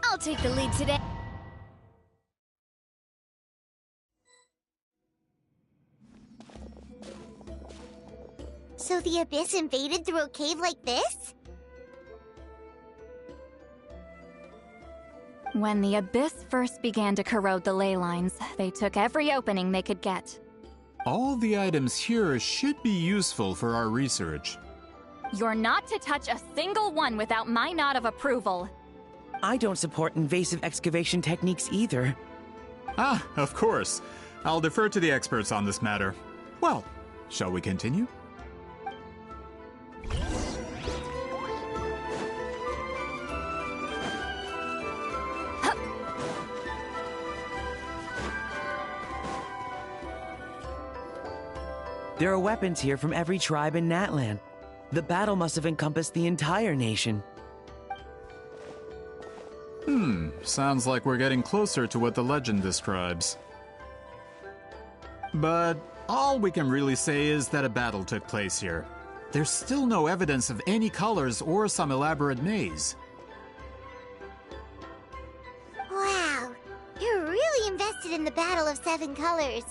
I'll take the lead today. So the Abyss invaded through a cave like this? When the Abyss first began to corrode the ley lines, they took every opening they could get. All the items here should be useful for our research. You're not to touch a single one without my nod of approval. I don't support invasive excavation techniques either. Ah, of course. I'll defer to the experts on this matter. Well, shall we continue? There are weapons here from every tribe in Natlan. The battle must have encompassed the entire nation. Sounds like we're getting closer to what the legend describes. But all we can really say is that a battle took place here. There's still no evidence of any colors or some elaborate maze. Wow, you're really invested in the Battle of Seven Colors.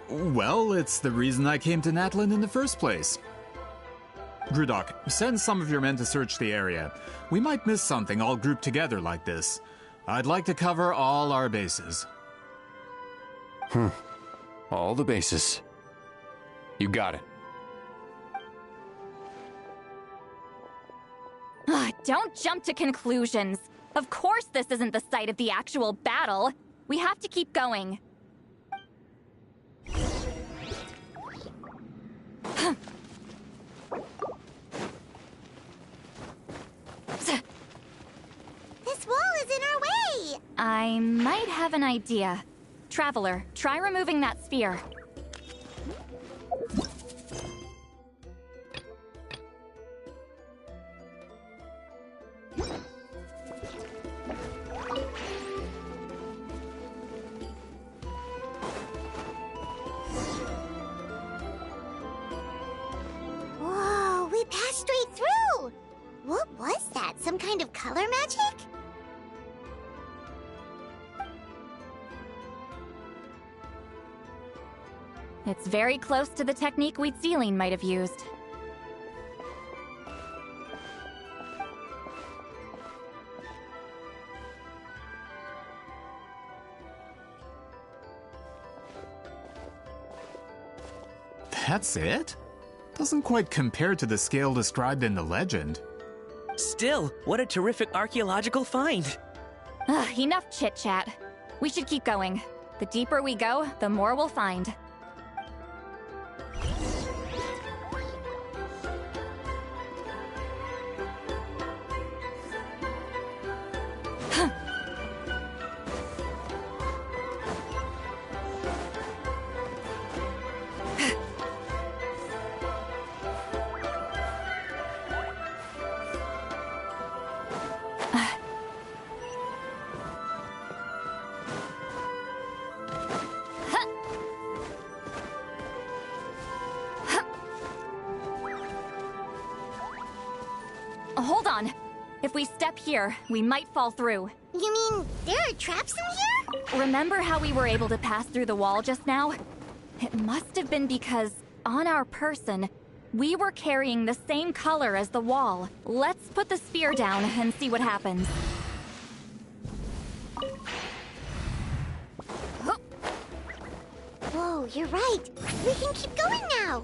Well, it's the reason I came to Natlan in the first place. Grudok, send some of your men to search the area. We might miss something all grouped together like this. I'd like to cover all our bases. All the bases. You got it. Don't jump to conclusions. Of course this isn't the site of the actual battle. We have to keep going. This wall is in our way! I might have an idea. Traveler, try removing that sphere. Whoa, we passed straight through! What was that? Some kind of color magic? It's very close to the technique Wheatsealing might have used. That's it? Doesn't quite compare to the scale described in the legend. Still, what a terrific archaeological find! Enough chit-chat. We should keep going. The deeper we go, the more we'll find. Hold on. If we step here, we might fall through. You mean there are traps in here? Remember how we were able to pass through the wall just now? It must have been because, on our person, we were carrying the same color as the wall. Let's put the spear down and see what happens. Whoa, you're right. We can keep going now.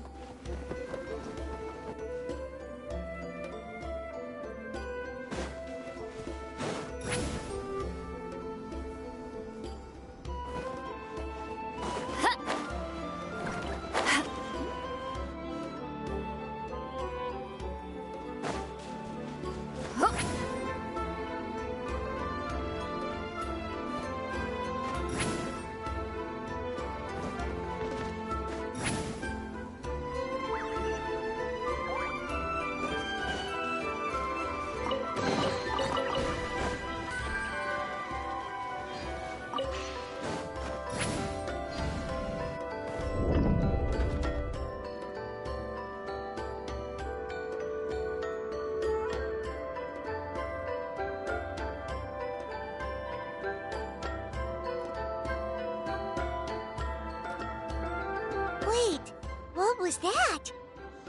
was that?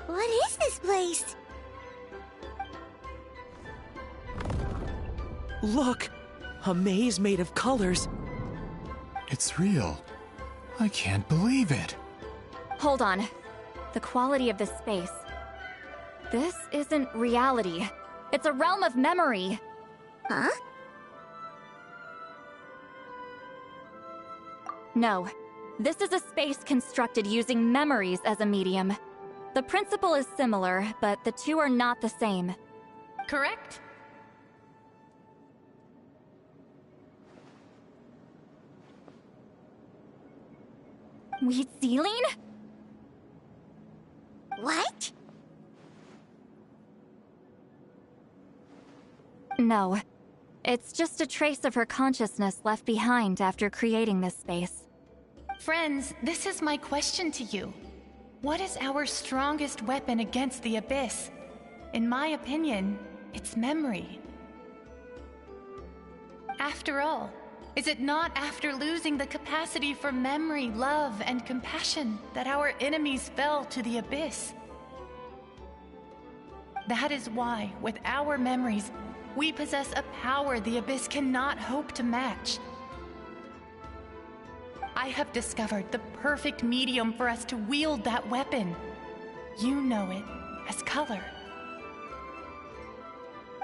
What is this place? Look! A maze made of colors. It's real. I can't believe it. Hold on. The quality of this space. This isn't reality. It's a realm of memory. Huh? No. This is a space constructed using memories as a medium. The principle is similar, but the two are not the same. Correct? Wheat ceiling? What? No. It's just a trace of her consciousness left behind after creating this space. Friends, this is my question to you. What is our strongest weapon against the Abyss? In my opinion, it's memory. After all, is it not after losing the capacity for memory, love, and compassion that our enemies fell to the Abyss? That is why, with our memories, we possess a power the Abyss cannot hope to match. I have discovered the perfect medium for us to wield that weapon. You know it as color.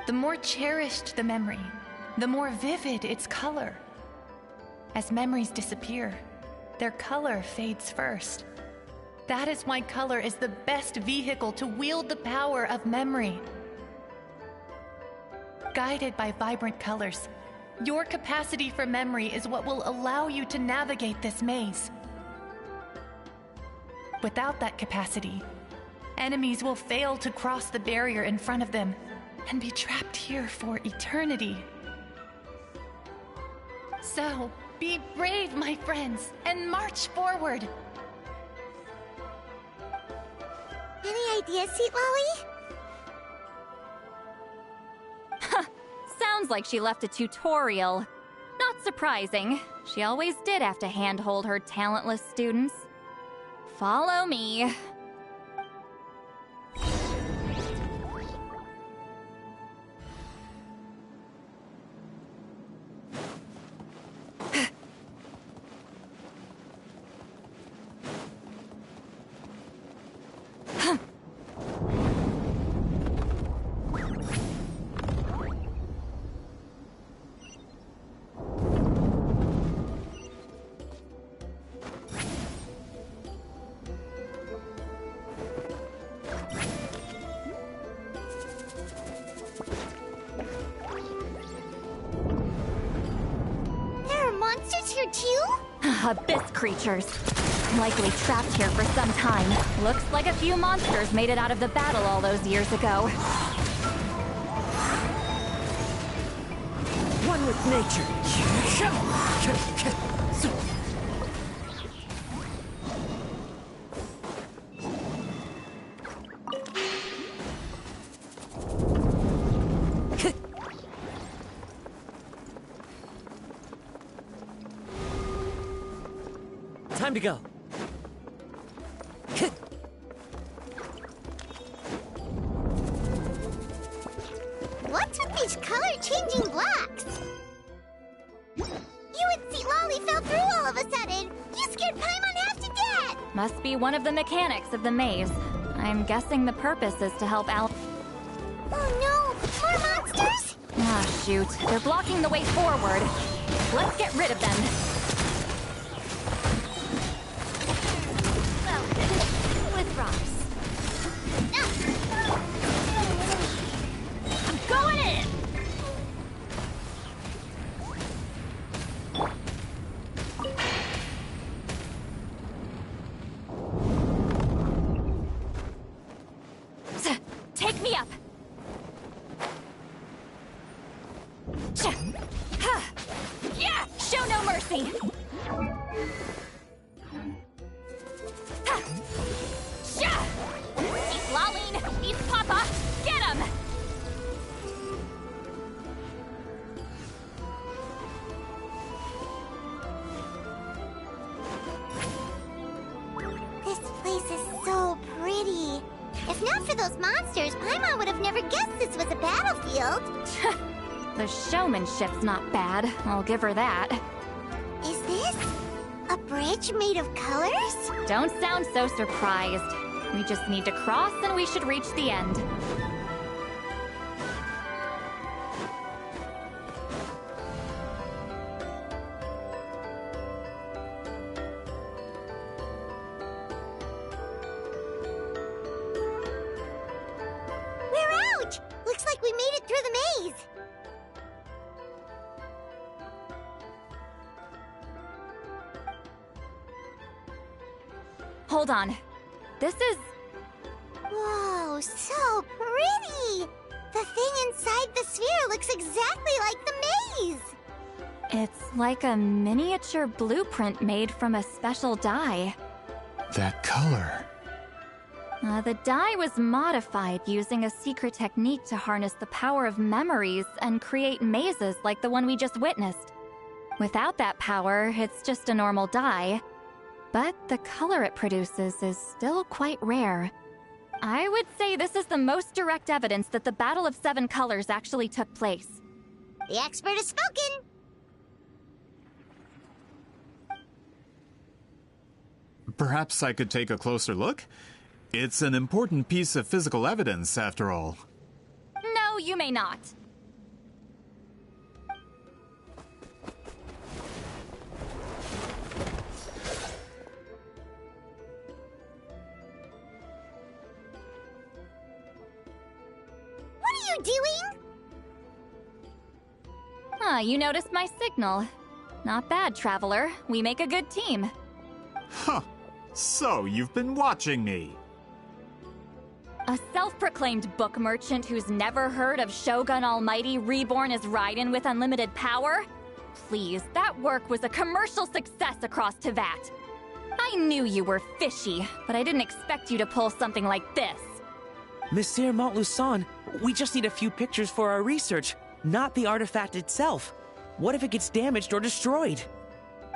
The more cherished the memory, the more vivid its color. As memories disappear, their color fades first. That is why color is the best vehicle to wield the power of memory. Guided by vibrant colors, your capacity for memory is what will allow you to navigate this maze. Without that capacity, enemies will fail to cross the barrier in front of them and be trapped here for eternity. So, be brave, my friends, and march forward! Any ideas, Sweet Lolly? Sounds like she left a tutorial. Not surprising. She always did have to handhold her talentless students. Follow me. Monsters here too? Abyss creatures. Likely trapped here for some time. Looks like a few monsters made it out of the battle all those years ago. One with nature. Time to go. What's with these color-changing blocks? You and Sweet Lolly fell through all of a sudden. You scared Paimon half to death. Must be one of the mechanics of the maze. I'm guessing the purpose is to help Al- Oh no, more monsters? Ah, shoot. They're blocking the way forward. Let's get rid of them. Well, with rocks. I'm going in! Take me up! Yeah! Show no mercy! He's Laline! He's Papa! Get him! This place is so those monsters, Paimon would have never guessed this was a battlefield. The showmanship's not bad, I'll give her that. Is this a bridge made of colors? Don't sound so surprised. We just need to cross and we should reach the end. We're out! Looks like we made it through the maze. Hold on. This is... Whoa, so pretty! The thing inside the sphere looks exactly like the maze! It's like a miniature blueprint made from a special dye. That color. The dye was modified using a secret technique to harness the power of memories and create mazes like the one we just witnessed. Without that power, it's just a normal dye. But the color it produces is still quite rare. I would say this is the most direct evidence that the Battle of Seven Colors actually took place. The expert has spoken! Perhaps I could take a closer look? It's an important piece of physical evidence, after all. No, you may not. What are you doing? You noticed my signal. Not bad, Traveler. We make a good team. Huh. So, you've been watching me. A self-proclaimed book merchant who's never heard of Shogun Almighty reborn as Raiden with unlimited power? Please, that work was a commercial success across Teyvat. I knew you were fishy, but I didn't expect you to pull something like this. Monsieur Montluçon, we just need a few pictures for our research, not the artifact itself. What if it gets damaged or destroyed?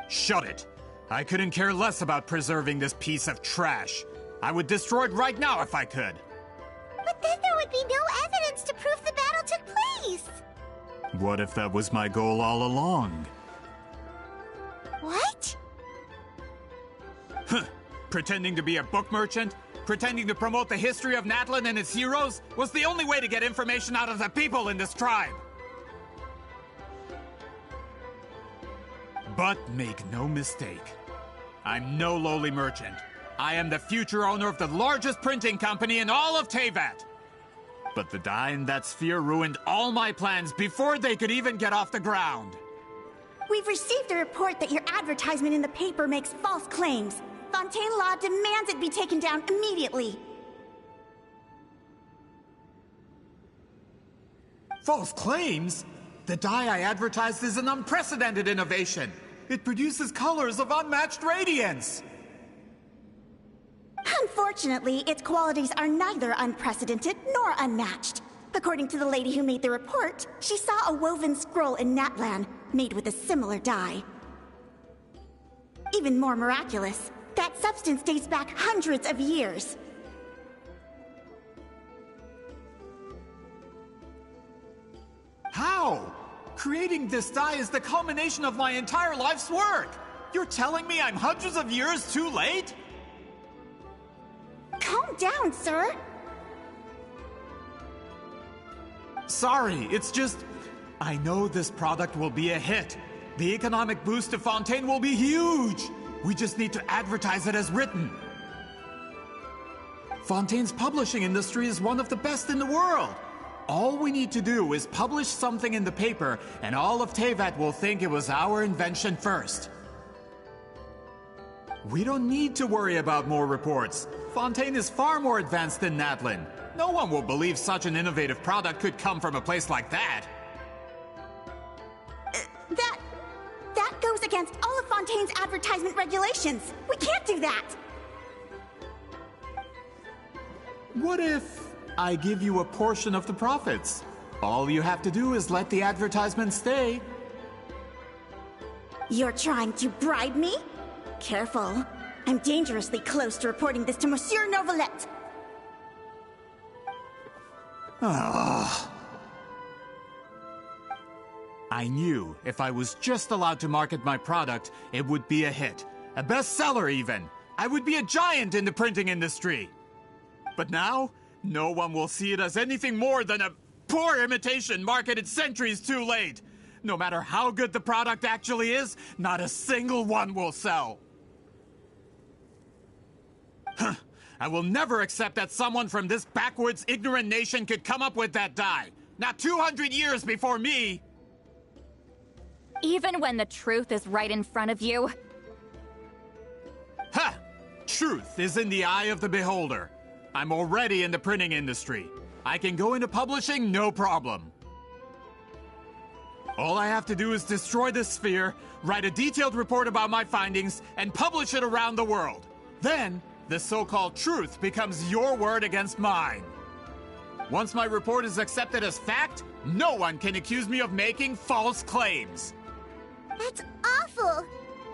Shut it! I couldn't care less about preserving this piece of trash. I would destroy it right now if I could. But then there would be no evidence to prove the battle took place! What if that was my goal all along? What? Huh. Pretending to be a book merchant? Pretending to promote the history of Natlan and its heroes was the only way to get information out of the people in this tribe. But make no mistake, I'm no lowly merchant. I am the future owner of the largest printing company in all of Teyvat. But the dye in that sphere ruined all my plans before they could even get off the ground. We've received a report that your advertisement in the paper makes false claims. Fontaine Law demands it be taken down immediately. False claims? The dye I advertised is an unprecedented innovation. It produces colors of unmatched radiance. Unfortunately, its qualities are neither unprecedented nor unmatched. According to the lady who made the report, she saw a woven scroll in Natlan made with a similar dye. Even more miraculous, that substance dates back hundreds of years. How? Creating this dye is the culmination of my entire life's work. You're telling me I'm hundreds of years too late? Calm down, sir. Sorry, it's just... I know this product will be a hit. The economic boost to Fontaine will be huge. We just need to advertise it as written. Fontaine's publishing industry is one of the best in the world. All we need to do is publish something in the paper, and all of Teyvat will think it was our invention first. We don't need to worry about more reports. Fontaine is far more advanced than Natlan. No one will believe such an innovative product could come from a place like that. That goes against all of Fontaine's advertisement regulations. We can't do that. What if I give you a portion of the profits? All you have to do is let the advertisement stay. You're trying to bribe me? Careful. I'm dangerously close to reporting this to Monsieur Novelette. I knew if I was just allowed to market my product, it would be a hit. A bestseller, even. I would be a giant in the printing industry. But now, no one will see it as anything more than a poor imitation marketed centuries too late. No matter how good the product actually is, not a single one will sell. I will never accept that someone from this backwards, ignorant nation could come up with that dye. Not 200 years before me! Even when the truth is right in front of you? Ha! Truth is in the eye of the beholder. I'm already in the printing industry. I can go into publishing, no problem. All I have to do is destroy this sphere, write a detailed report about my findings, and publish it around the world. Then, the so-called truth becomes your word against mine. Once my report is accepted as fact, no one can accuse me of making false claims. That's awful.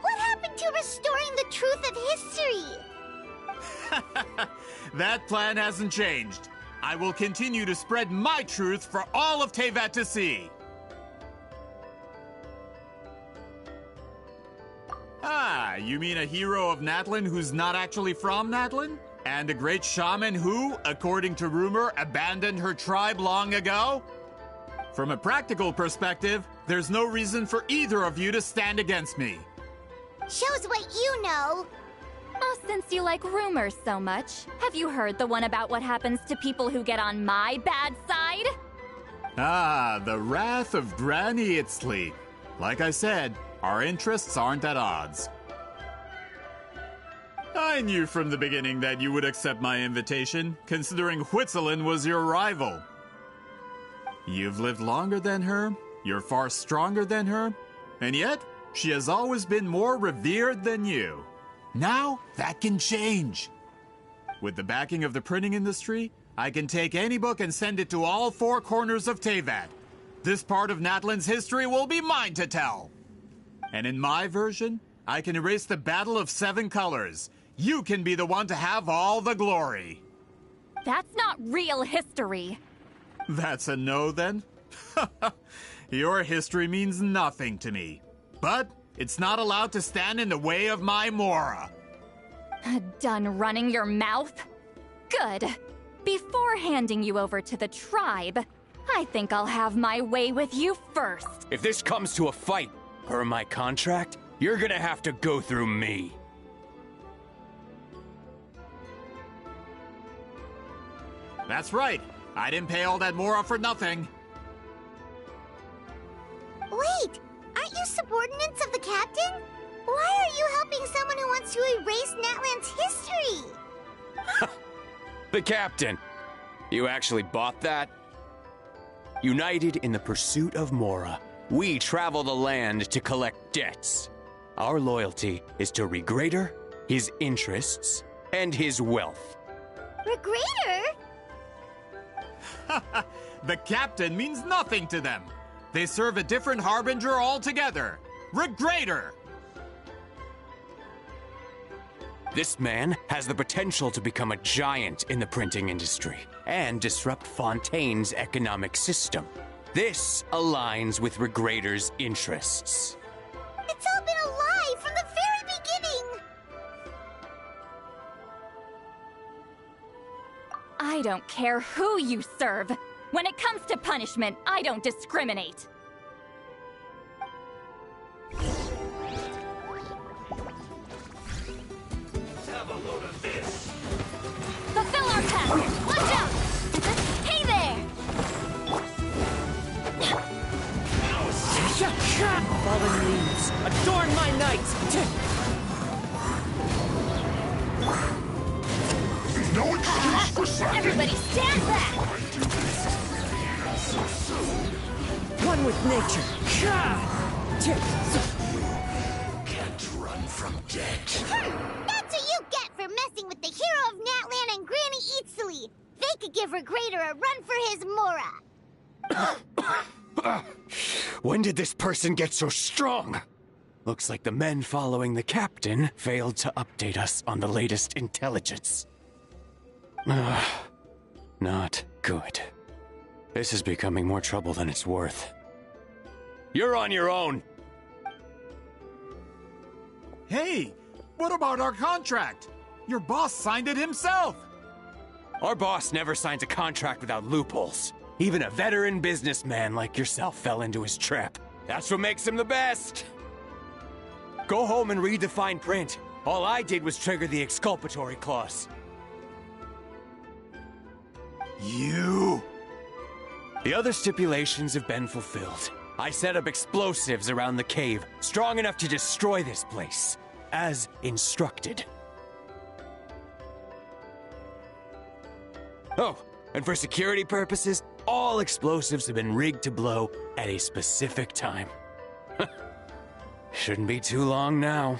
What happened to restoring the truth of history? That plan hasn't changed. I will continue to spread my truth for all of Teyvat to see. Ah, you mean a hero of Natlin who's not actually from Natlin? And a great shaman who, according to rumor, abandoned her tribe long ago? From a practical perspective, there's no reason for either of you to stand against me. Shows what you know. Since you like rumors so much, have you heard the one about what happens to people who get on my bad side? Ah, the wrath of Granny Itzli. Like I said, our interests aren't at odds. I knew from the beginning that you would accept my invitation, considering Huitzilin was your rival. You've lived longer than her, you're far stronger than her, and yet, she has always been more revered than you. Now, that can change. With the backing of the printing industry, I can take any book and send it to all four corners of Teyvat. This part of Natlin's history will be mine to tell. And in my version, I can erase the Battle of Seven Colors. You can be the one to have all the glory. That's not real history. That's a no, then? Your history means nothing to me. But it's not allowed to stand in the way of my Mora. Done running your mouth? Good. Before handing you over to the tribe, I think I'll have my way with you first. If this comes to a fight, per my contract, you're gonna have to go through me. That's right. I didn't pay all that Mora for nothing. Wait, aren't you subordinates of the captain? Why are you helping someone who wants to erase Natlan's history? The captain. You actually bought that? United in the pursuit of Mora, we travel the land to collect debts. Our loyalty is to Regrader, his interests, and his wealth. Regrader? The captain means nothing to them. They serve a different harbinger altogether. Regrader! This man has the potential to become a giant in the printing industry and disrupt Fontaine's economic system. This aligns with Regrader's interests. It's all been a lie from the very beginning! I don't care who you serve. When it comes to punishment, I don't discriminate. Fulfill our task! Watch out! Hey there! Fallen leaves, adorn my night! No excuse for slacking! Everybody stand back! One with nature! Can't run from death. That's what you get for messing with the hero of Natlan and Granny Itzli. They could give Regrader a run for his Mora. When did this person get so strong? Looks like the men following the captain failed to update us on the latest intelligence. Not good. This is becoming more trouble than it's worth. You're on your own! Hey, what about our contract? Your boss signed it himself! Our boss never signs a contract without loopholes. Even a veteran businessman like yourself fell into his trap. That's what makes him the best! Go home and read the fine print. All I did was trigger the exculpatory clause. You... The other stipulations have been fulfilled. I set up explosives around the cave, strong enough to destroy this place, as instructed. Oh, and for security purposes, all explosives have been rigged to blow at a specific time. Shouldn't be too long now.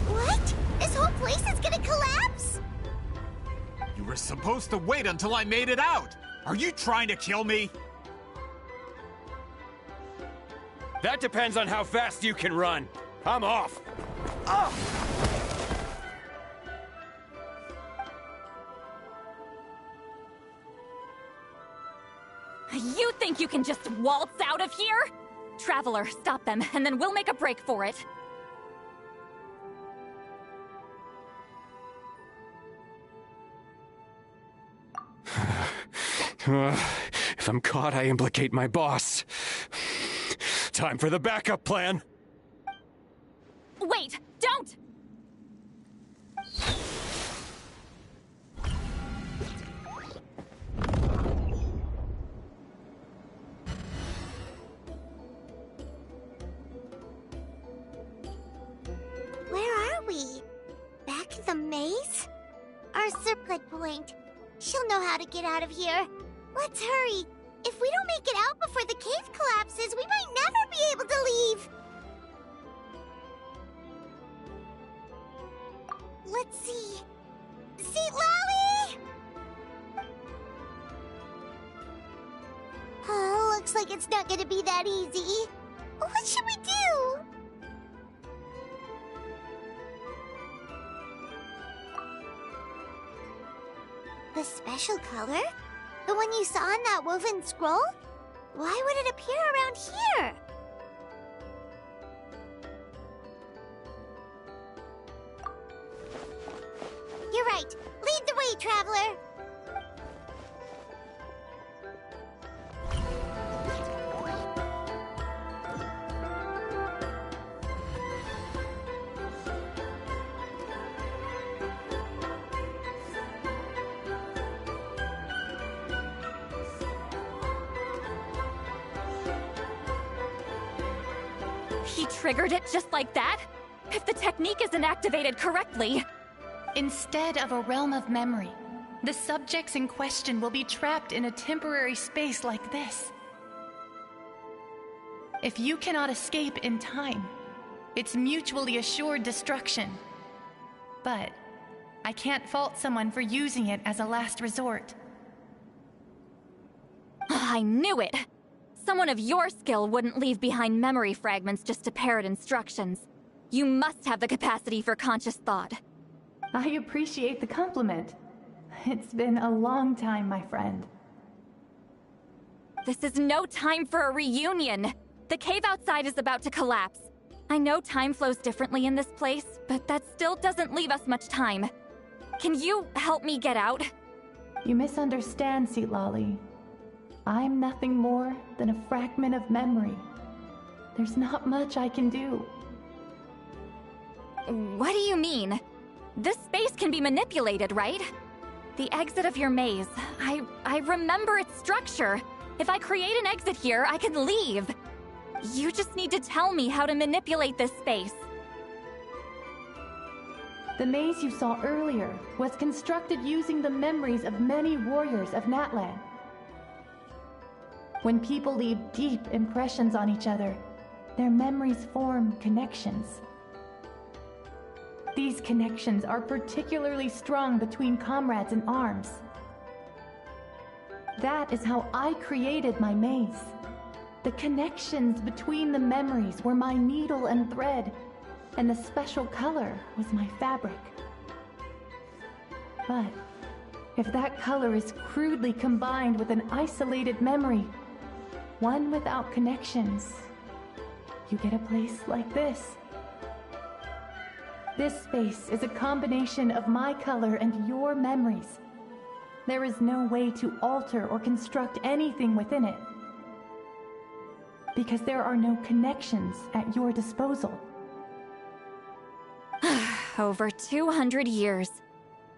What? This whole place is gonna collapse? You were supposed to wait until I made it out! Are you trying to kill me? That depends on how fast you can run. I'm off. You think you can just waltz out of here? Traveler, stop them, and then we'll make a break for it. If I'm caught, I implicate my boss. Time for the backup plan. Wait, don't! Where are we? Back in the maze? Our circlet point. She'll know how to get out of here. Let's hurry. If we don't make it out before the cave collapses, we might never be able to leave. Let's see. Seat Lolly! Oh, looks like it's not gonna be that easy. What should we do? The special color? The one you saw in that woven scroll? Why would it appear around here? You're right. Lead the way, traveler. She triggered it just like that? If the technique isn't activated correctly... Instead of a realm of memory, the subjects in question will be trapped in a temporary space like this. If you cannot escape in time, it's mutually assured destruction. But I can't fault someone for using it as a last resort. I knew it! Someone of your skill wouldn't leave behind memory fragments just to parrot instructions. You must have the capacity for conscious thought. I appreciate the compliment. It's been a long time, my friend. This is no time for a reunion! The cave outside is about to collapse. I know time flows differently in this place, but that still doesn't leave us much time. Can you help me get out? You misunderstand, Seat Lolly. I'm nothing more than a fragment of memory. There's not much I can do. What do you mean? This space can be manipulated, right? The exit of your maze. I remember its structure. If I create an exit here, I can leave. You just need to tell me how to manipulate this space. The maze you saw earlier was constructed using the memories of many warriors of Natlan. When people leave deep impressions on each other, their memories form connections. These connections are particularly strong between comrades in arms. That is how I created my maze. The connections between the memories were my needle and thread, and the special color was my fabric. But if that color is crudely combined with an isolated memory, one without connections, you get a place like this. This space is a combination of my color and your memories. There is no way to alter or construct anything within it, because there are no connections at your disposal. Over 200 years,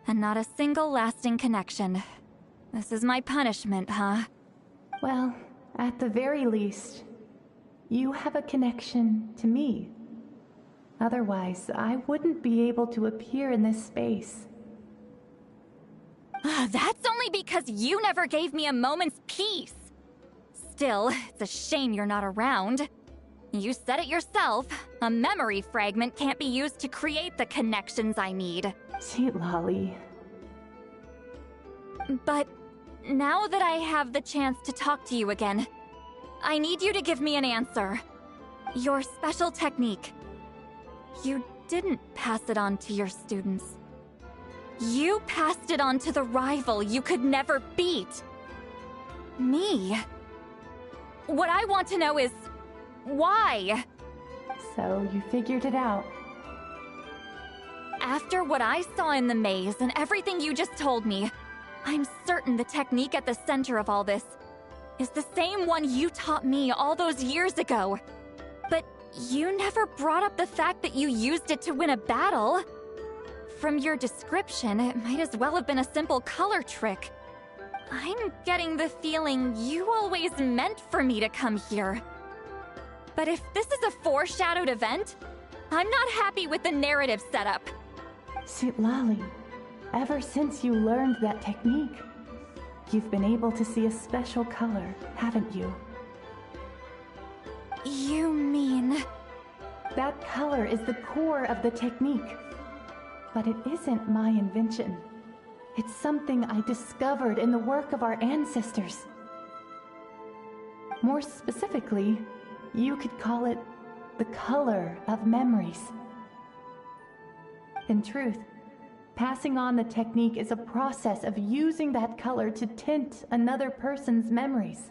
and not a single lasting connection. This is my punishment, huh? Well, at the very least, you have a connection to me. Otherwise, I wouldn't be able to appear in this space. That's only because you never gave me a moment's peace. Still, it's a shame you're not around. You said it yourself. A memory fragment can't be used to create the connections I need. Sweet Lolly. But now that I have the chance to talk to you again, I need you to give me an answer. Your special technique. You didn't pass it on to your students. You passed it on to the rival you could never beat. Me. What I want to know is, why? So you figured it out. After what I saw in the maze and everything you just told me, I'm certain the technique at the center of all this is the same one you taught me all those years ago. But you never brought up the fact that you used it to win a battle. From your description, it might as well have been a simple color trick. I'm getting the feeling you always meant for me to come here. But if this is a foreshadowed event, I'm not happy with the narrative setup. Sweet Lolly, ever since you learned that technique, you've been able to see a special color, haven't you? You mean... That color is the core of the technique. But it isn't my invention. It's something I discovered in the work of our ancestors. More specifically, you could call it the color of memories. In truth, passing on the technique is a process of using that color to tint another person's memories.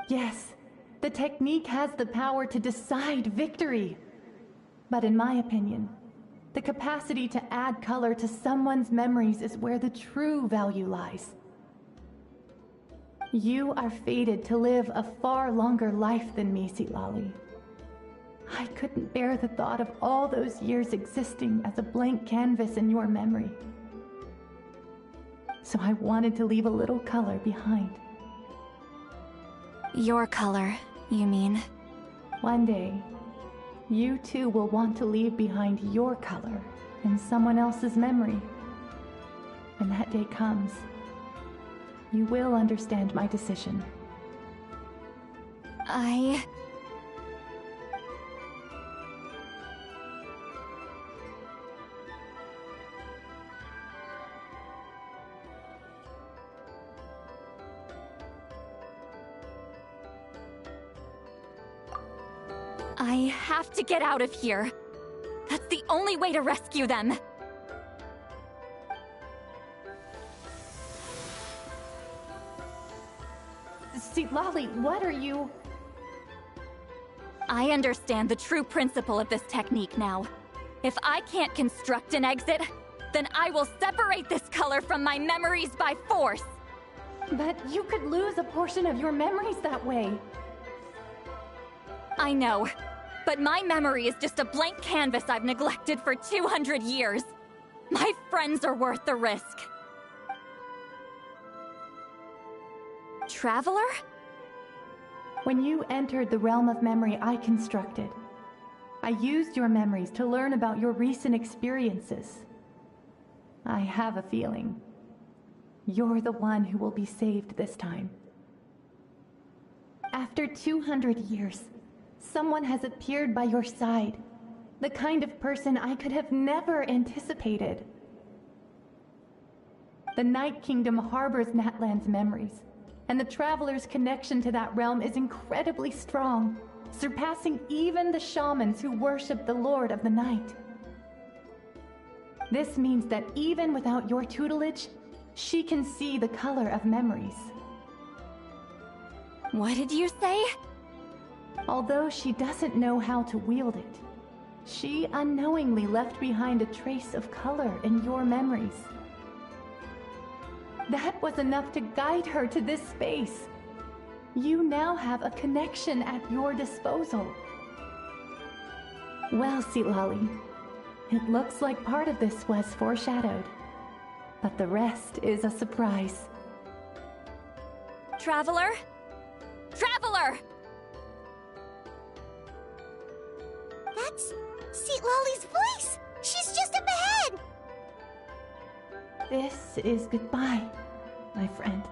Yes, the technique has the power to decide victory. But in my opinion, the capacity to add color to someone's memories is where the true value lies. You are fated to live a far longer life than me, Lolly. I couldn't bear the thought of all those years existing as a blank canvas in your memory. So I wanted to leave a little color behind. Your color, you mean? One day, you too will want to leave behind your color in someone else's memory. When that day comes, you will understand my decision. I have to get out of here. That's the only way to rescue them. See, Lolly, what are you... I understand the true principle of this technique now. If I can't construct an exit, then I will separate this color from my memories by force. But you could lose a portion of your memories that way. I know, but my memory is just a blank canvas I've neglected for 200 years. My friends are worth the risk. Traveler? When you entered the realm of memory I constructed, I used your memories to learn about your recent experiences. I have a feeling you're the one who will be saved this time. After 200 years, someone has appeared by your side, the kind of person I could have never anticipated. The Night Kingdom harbors Natlan's memories, and the Traveler's connection to that realm is incredibly strong, surpassing even the shamans who worship the Lord of the Night. This means that even without your tutelage, she can see the color of memories. What did you say? Although she doesn't know how to wield it, she unknowingly left behind a trace of color in your memories. That was enough to guide her to this space. You now have a connection at your disposal. Well, Sitlali, it looks like part of this was foreshadowed, but the rest is a surprise. Traveler? Traveler! That's Sitlali's voice! She's just up ahead! This is goodbye, my friend.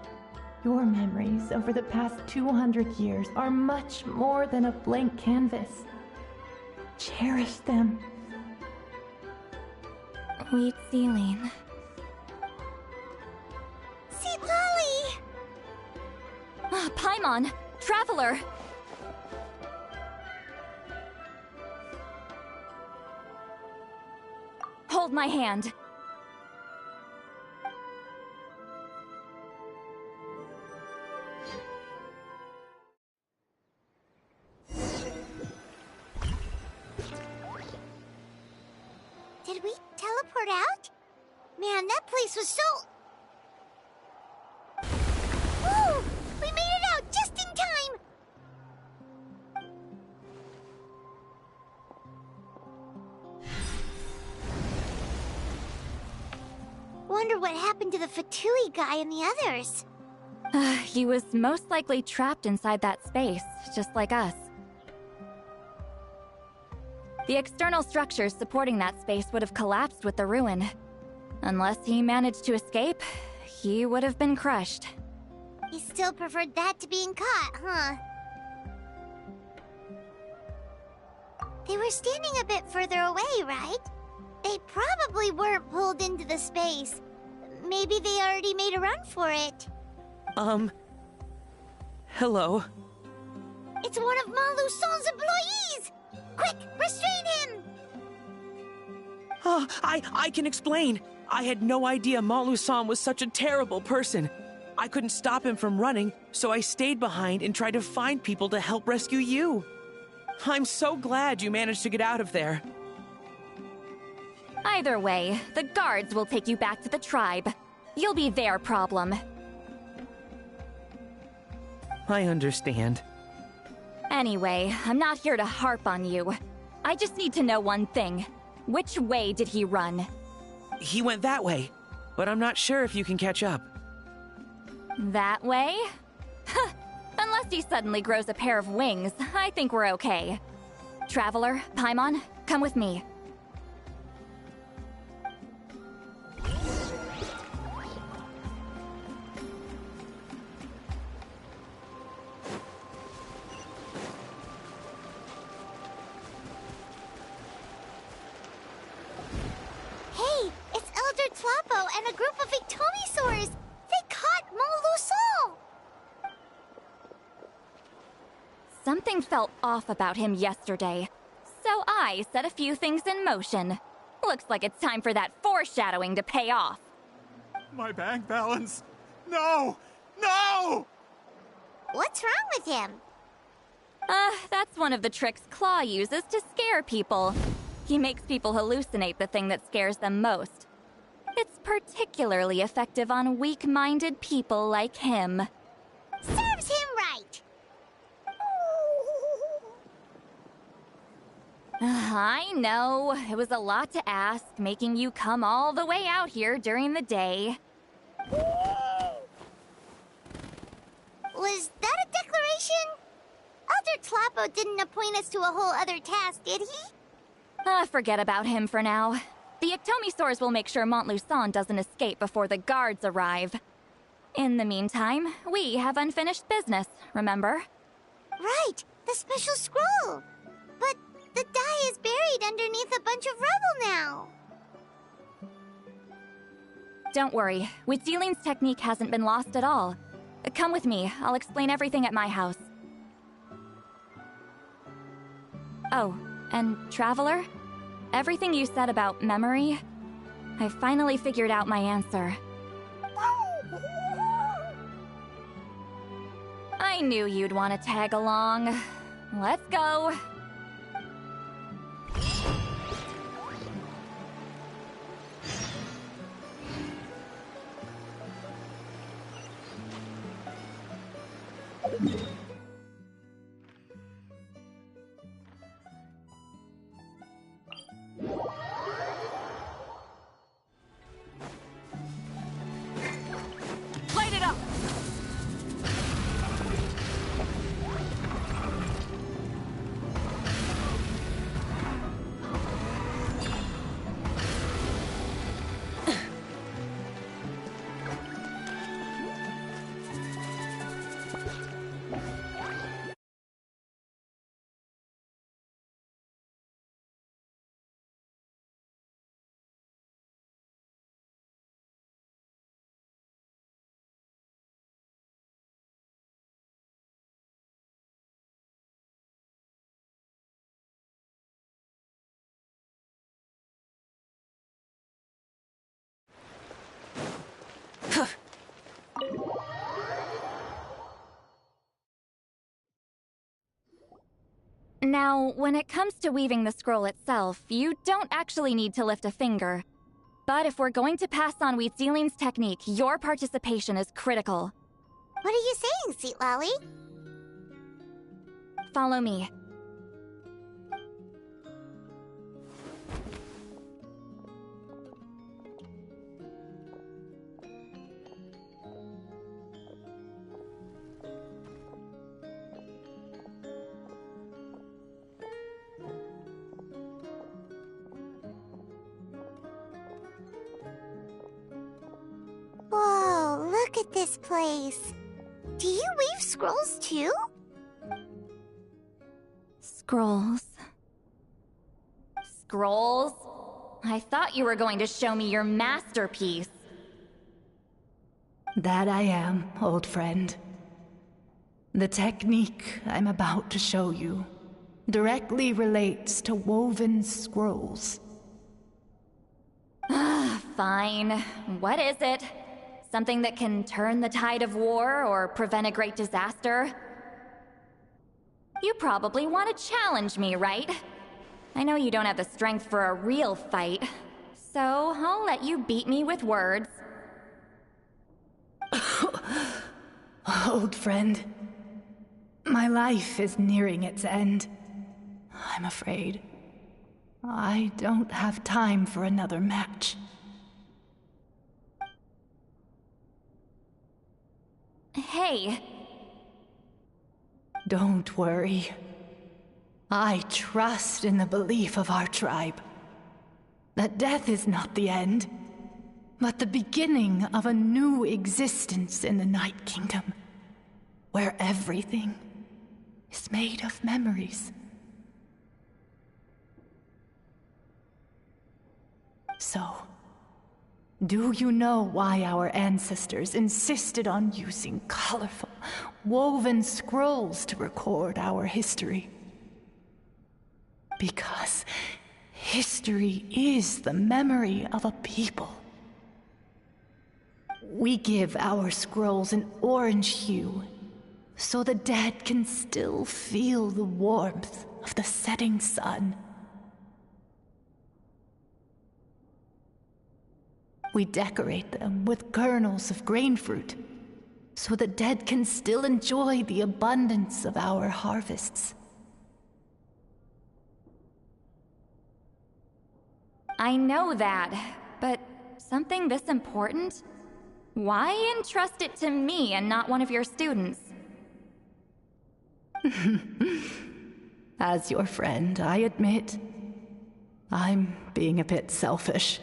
Your memories over the past 200 years are much more than a blank canvas. Cherish them. Wheat ceiling. Sitlali! Paimon! Traveler! Hold my hand. Did we teleport out? Man, that place was so... Woo! We made it out just in time! Wonder what happened to the Fatui guy and the others. He was most likely trapped inside that space, just like us. The external structures supporting that space would have collapsed with the ruin. Unless he managed to escape, he would have been crushed. He still preferred that to being caught, huh? They were standing a bit further away, right? They probably weren't pulled into the space. Maybe they already made a run for it. Hello? It's one of Malu Son's employees! Quick, restrain him! I can explain. I had no idea Malu-san was such a terrible person. I couldn't stop him from running, so I stayed behind and tried to find people to help rescue you. I'm so glad you managed to get out of there. Either way, the guards will take you back to the tribe. You'll be their problem. I understand. Anyway, I'm not here to harp on you. I just need to know one thing. Which way did he run? He went that way, but I'm not sure if you can catch up. That way? Huh. Unless he suddenly grows a pair of wings, I think we're okay. Traveler, Paimon, come with me. Hey, it's Elder Tlapo and a group of Ictomisaurs! They caught Malu Son! Something felt off about him yesterday, so I set a few things in motion. Looks like it's time for that foreshadowing to pay off. My bank balance! No! No! What's wrong with him? That's one of the tricks Claw uses to scare people. He makes people hallucinate the thing that scares them most. It's particularly effective on weak-minded people like him. Serves him right! I know, it was a lot to ask, making you come all the way out here during the day. Was that a declaration? Elder Tlapo didn't appoint us to a whole other task, did he? Forget about him for now. The Ictomisaurs will make sure Montluçon doesn't escape before the guards arrive. In the meantime, we have unfinished business, remember? Right, the special scroll. But the die is buried underneath a bunch of rubble now. Don't worry, Witziling's technique hasn't been lost at all. Come with me, I'll explain everything at my house. Oh, and Traveler? Everything you said about memory, I finally figured out my answer. I knew you'd want to tag along. Let's go. Light it up! Now, when it comes to weaving the scroll itself, you don't actually need to lift a finger. But if we're going to pass on Wheatzealing's technique, your participation is critical. What are you saying, Sweet Lolly? Follow me. Whoa, look at this place. Do you weave scrolls too? Scrolls. Scrolls? I thought you were going to show me your masterpiece. That I am, old friend. The technique I'm about to show you directly relates to woven scrolls. Fine. What is it? Something that can turn the tide of war or prevent a great disaster? You probably want to challenge me, right? I know you don't have the strength for a real fight, so I'll let you beat me with words. Old friend, my life is nearing its end. I'm afraid I don't have time for another match. Hey. Don't worry. I trust in the belief of our tribe that death is not the end, but the beginning of a new existence in the Night Kingdom, where everything is made of memories. So, do you know why our ancestors insisted on using colorful, woven scrolls to record our history? Because history is the memory of a people. We give our scrolls an orange hue, so the dead can still feel the warmth of the setting sun. We decorate them with kernels of grain fruit, so the dead can still enjoy the abundance of our harvests. I know that, but something this important? Why entrust it to me and not one of your students? As your friend, I admit, I'm being a bit selfish.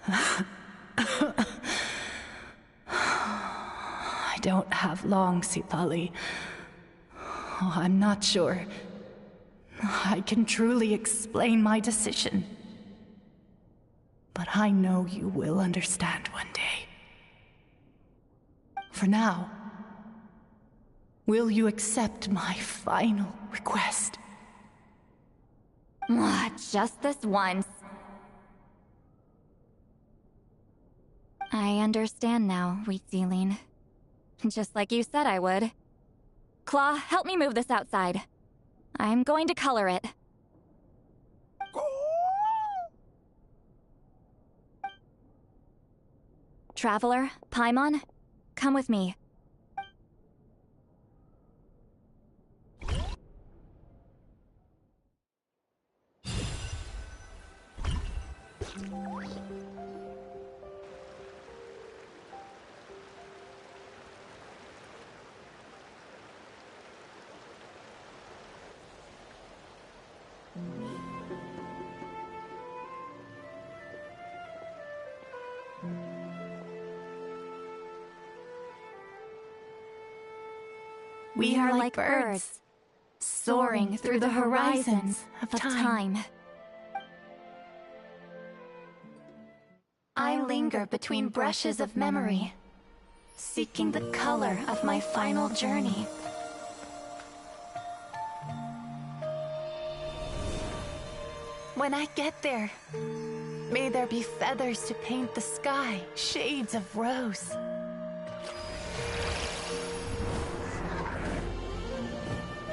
I don't have long, Sitali. I'm not sure I can truly explain my decision. But I know you will understand one day. For now, will you accept my final request? Just this once. I understand now, Wheatsealing. Just like you said I would. Claw, help me move this outside. I'm going to color it. Traveler, Paimon, come with me. We are like birds, soaring through the horizons of time. I linger between brushes of memory, seeking the color of my final journey. When I get there, may there be feathers to paint the sky, shades of rose.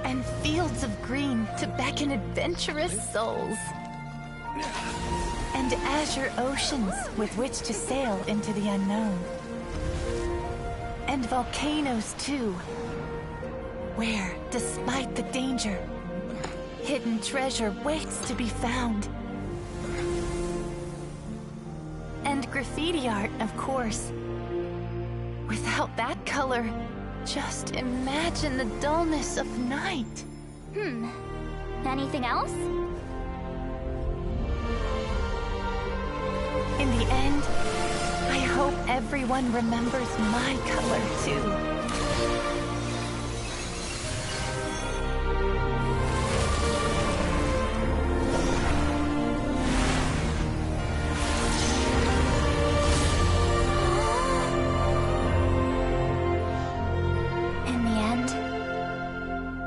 And fields of green to beckon adventurous souls. And azure oceans with which to sail into the unknown. And volcanoes too, where, despite the danger, hidden treasure waits to be found. And graffiti art, of course. Without that color, just imagine the dullness of night. Anything else? In the end, I hope everyone remembers my color too.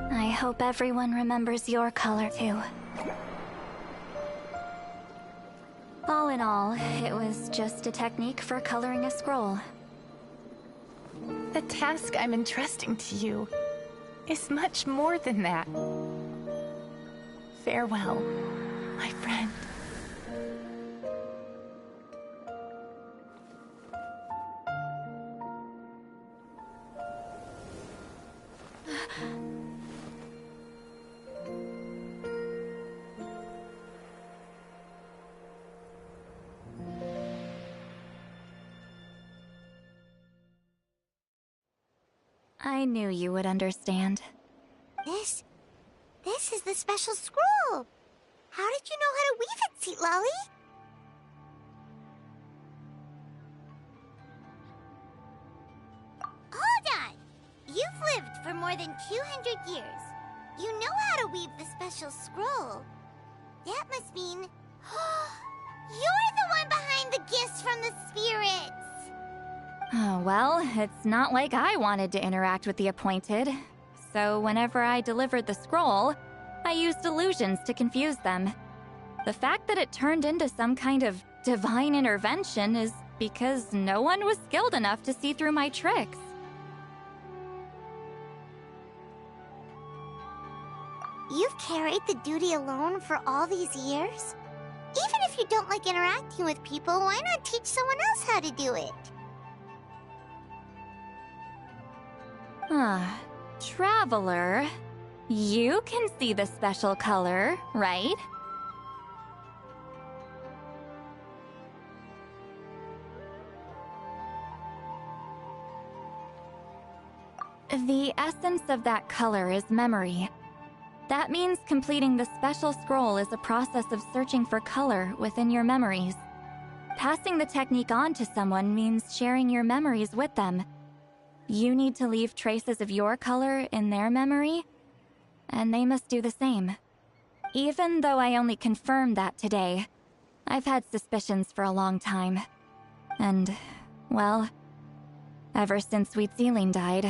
I hope everyone remembers your color too. All in all, it was just a technique for coloring a scroll. The task I'm entrusting to you is much more than that. Farewell, my friend. I knew you would understand. This is the special scroll. How did you know how to weave it, Seat Lolly? Hold on! You've lived for more than 200 years. You know how to weave the special scroll. That must mean... you're the one behind the gifts from the spirits! Oh, well, it's not like I wanted to interact with the appointed. So whenever I delivered the scroll, I used illusions to confuse them. The fact that it turned into some kind of divine intervention is because no one was skilled enough to see through my tricks. You've carried the duty alone for all these years? Even if you don't like interacting with people, why not teach someone else how to do it? Traveler, you can see the special color, right? The essence of that color is memory. That means completing the special scroll is a process of searching for color within your memories. Passing the technique on to someone means sharing your memories with them. You need to leave traces of your color in their memory, and they must do the same. Even though I only confirmed that today, I've had suspicions for a long time. And, well, ever since Wheatsealing died,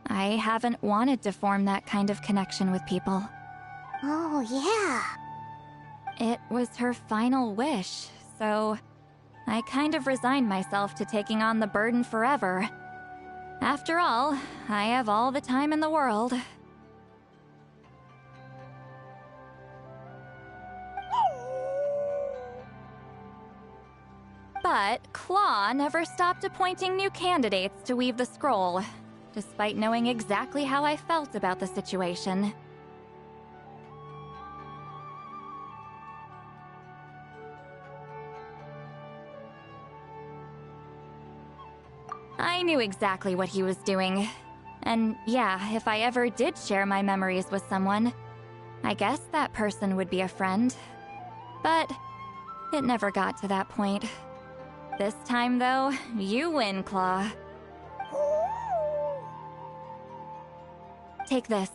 I haven't wanted to form that kind of connection with people. Oh, yeah. It was her final wish, so I kind of resigned myself to taking on the burden forever. After all, I have all the time in the world. But Claw never stopped appointing new candidates to weave the scroll, despite knowing exactly how I felt about the situation. I knew exactly what he was doing. And yeah, if I ever did share my memories with someone, I guess that person would be a friend. But it never got to that point. This time, though, you win, Claw. Take this.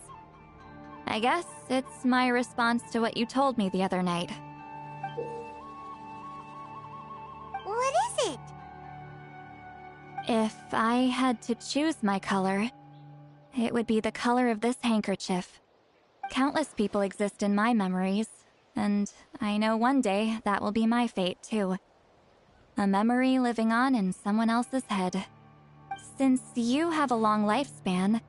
I guess it's my response to what you told me the other night. What is it? If I had to choose my color, it would be the color of this handkerchief. Countless people exist in my memories, and I know one day that will be my fate, too. A memory living on in someone else's head. Since you have a long lifespan,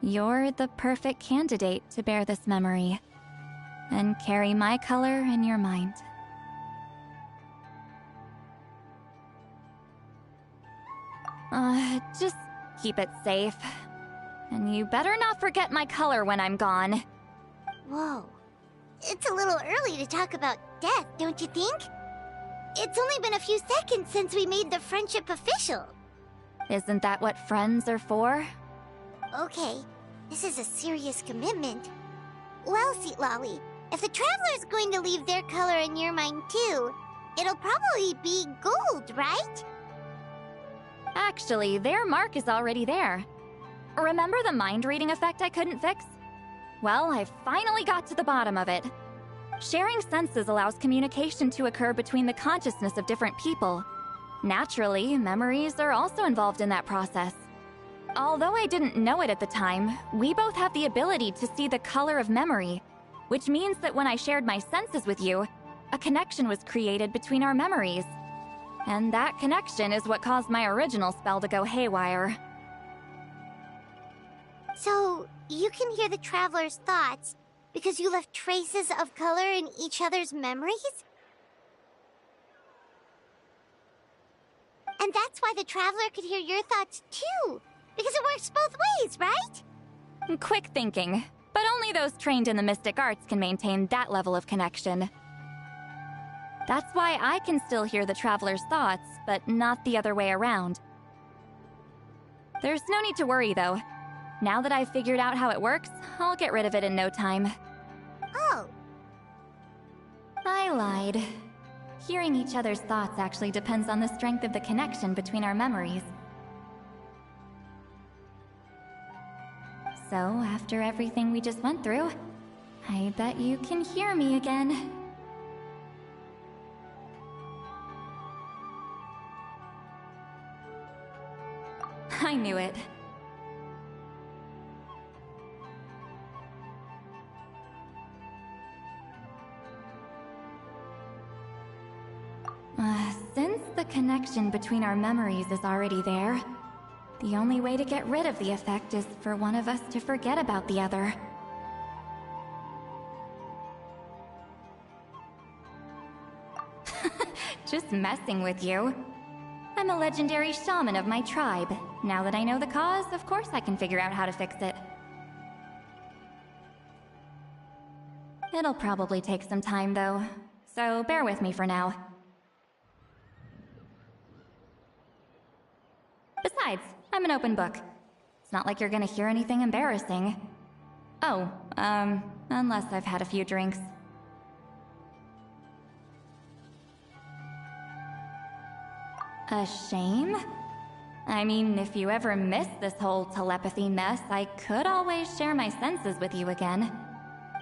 you're the perfect candidate to bear this memory and carry my color in your mind. Just keep it safe. And you better not forget my color when I'm gone. Whoa. It's a little early to talk about death, don't you think? It's only been a few seconds since we made the friendship official. Isn't that what friends are for? Okay, this is a serious commitment. Well, Sweet Lolly, if the Traveler's going to leave their color in your mind too, it'll probably be gold, right? Actually, their mark is already there. Remember the mind-reading effect I couldn't fix? Well, I finally got to the bottom of it. Sharing senses allows communication to occur between the consciousness of different people. Naturally, memories are also involved in that process. Although I didn't know it at the time, we both have the ability to see the color of memory, which means that when I shared my senses with you, a connection was created between our memories. And that connection is what caused my original spell to go haywire. So, you can hear the Traveler's thoughts because you left traces of color in each other's memories? And that's why the Traveler could hear your thoughts too, because it works both ways, right? Quick thinking, but only those trained in the mystic arts can maintain that level of connection. That's why I can still hear the Traveler's thoughts, but not the other way around. There's no need to worry, though. Now that I've figured out how it works, I'll get rid of it in no time. Oh. I lied. Hearing each other's thoughts actually depends on the strength of the connection between our memories. So, after everything we just went through, I bet you can hear me again. I knew it. Since the connection between our memories is already there, the only way to get rid of the effect is for one of us to forget about the other. Just messing with you. I'm a legendary shaman of my tribe. Now that I know the cause, of course I can figure out how to fix it. It'll probably take some time, though, so bear with me for now. Besides, I'm an open book. It's not like you're gonna hear anything embarrassing. Oh, unless I've had a few drinks. A shame? I mean, if you ever miss this whole telepathy mess, I could always share my senses with you again.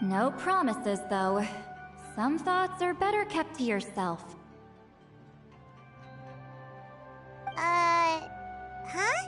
No promises, though. Some thoughts are better kept to yourself. Huh?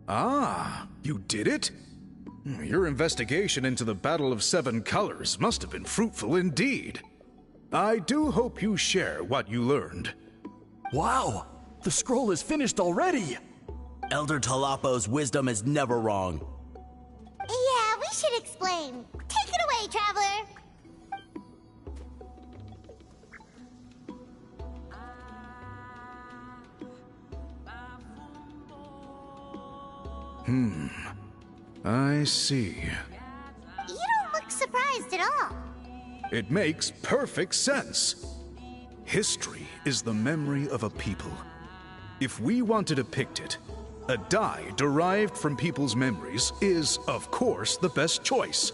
Ah, you did it? Your investigation into the Battle of Seven Colors must have been fruitful indeed. I do hope you share what you learned. Wow! The scroll is finished already! Elder Talapo's wisdom is never wrong. Yeah, we should explain. Take it away, Traveler! I see. You don't look surprised at all. It makes perfect sense. History is the memory of a people. If we want to depict it, a dye derived from people's memories is, of course, the best choice.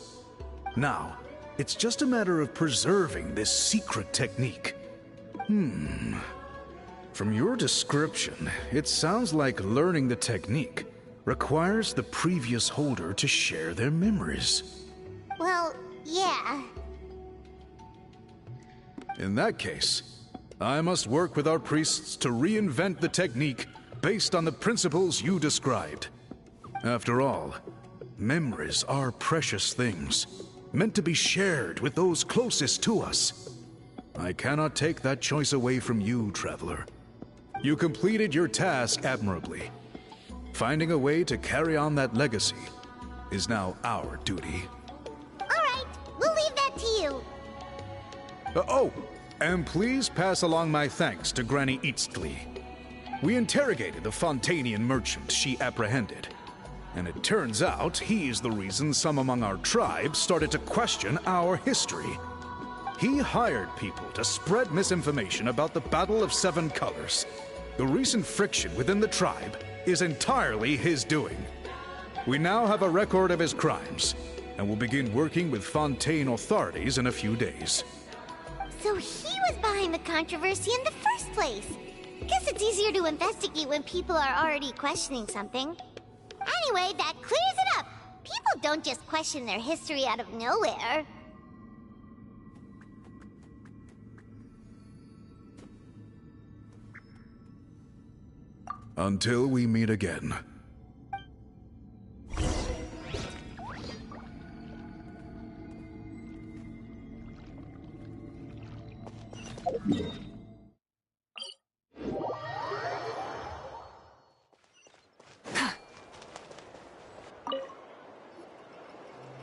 Now, it's just a matter of preserving this secret technique. From your description, it sounds like learning the technique requires the previous holder to share their memories. Well, yeah. In that case, I must work with our priests to reinvent the technique based on the principles you described. After all, memories are precious things, meant to be shared with those closest to us. I cannot take that choice away from you, Traveler. You completed your task admirably. Finding a way to carry on that legacy is now our duty. All right, we'll leave that to you. And please pass along my thanks to Granny Eastly. We interrogated the Fontanian merchant she apprehended, and it turns out he's the reason some among our tribe started to question our history. He hired people to spread misinformation about the Battle of Seven Colors. The recent friction within the tribe is entirely his doing. We now have a record of his crimes, and will begin working with Fontaine authorities in a few days. So he was behind the controversy in the first place. Guess it's easier to investigate when people are already questioning something. Anyway, that clears it up. People don't just question their history out of nowhere. Until we meet again.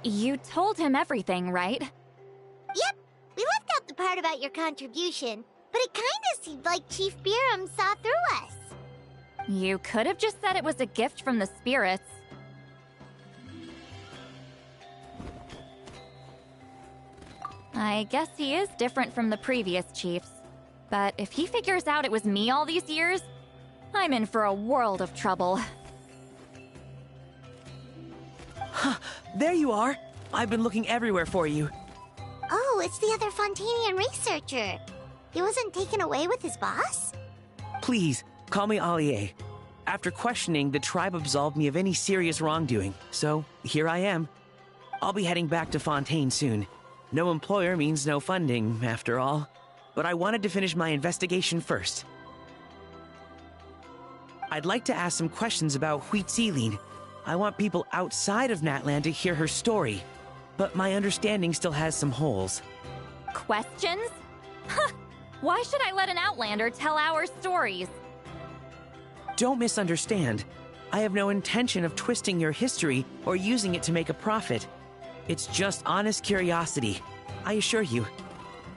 You told him everything, right? Yep, we left out the part about your contribution, but it kinda seemed like Chief Biram saw through us. You could have just said it was a gift from the spirits. I guess he is different from the previous chiefs. But if he figures out it was me all these years, I'm in for a world of trouble. There you are! I've been looking everywhere for you. Oh, it's the other Fontanian researcher. He wasn't taken away with his boss? Please, call me Allier. After questioning, the tribe absolved me of any serious wrongdoing, so here I am. I'll be heading back to Fontaine soon. No employer means no funding, after all. But I wanted to finish my investigation first. I'd like to ask some questions about Huitzilin. I want people outside of Natland to hear her story, but my understanding still has some holes. Questions? Huh! Why should I let an Outlander tell our stories? Don't misunderstand. I have no intention of twisting your history or using it to make a profit. It's just honest curiosity. I assure you.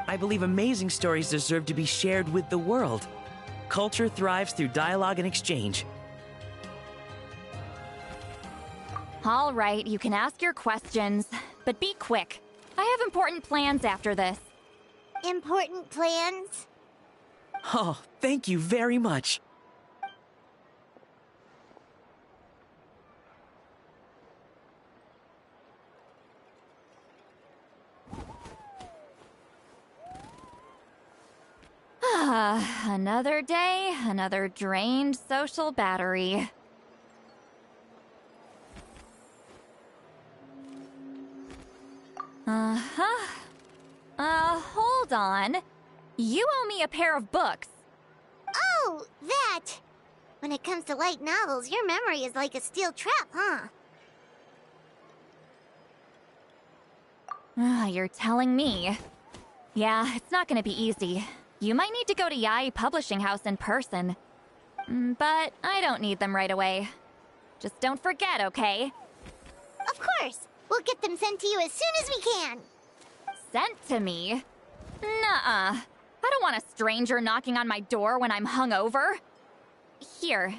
I believe amazing stories deserve to be shared with the world. Culture thrives through dialogue and exchange. All right, you can ask your questions, but be quick. I have important plans after this. Important plans? Oh, thank you very much. Another day, another drained social battery. Hold on. You owe me a pair of books. Oh, that! When it comes to light novels, your memory is like a steel trap, huh? You're telling me. Yeah, it's not gonna be easy. You might need to go to Yai Publishing House in person. But I don't need them right away. Just don't forget, okay? Of course! We'll get them sent to you as soon as we can! Sent to me? Nuh-uh. I don't want a stranger knocking on my door when I'm hungover. Here,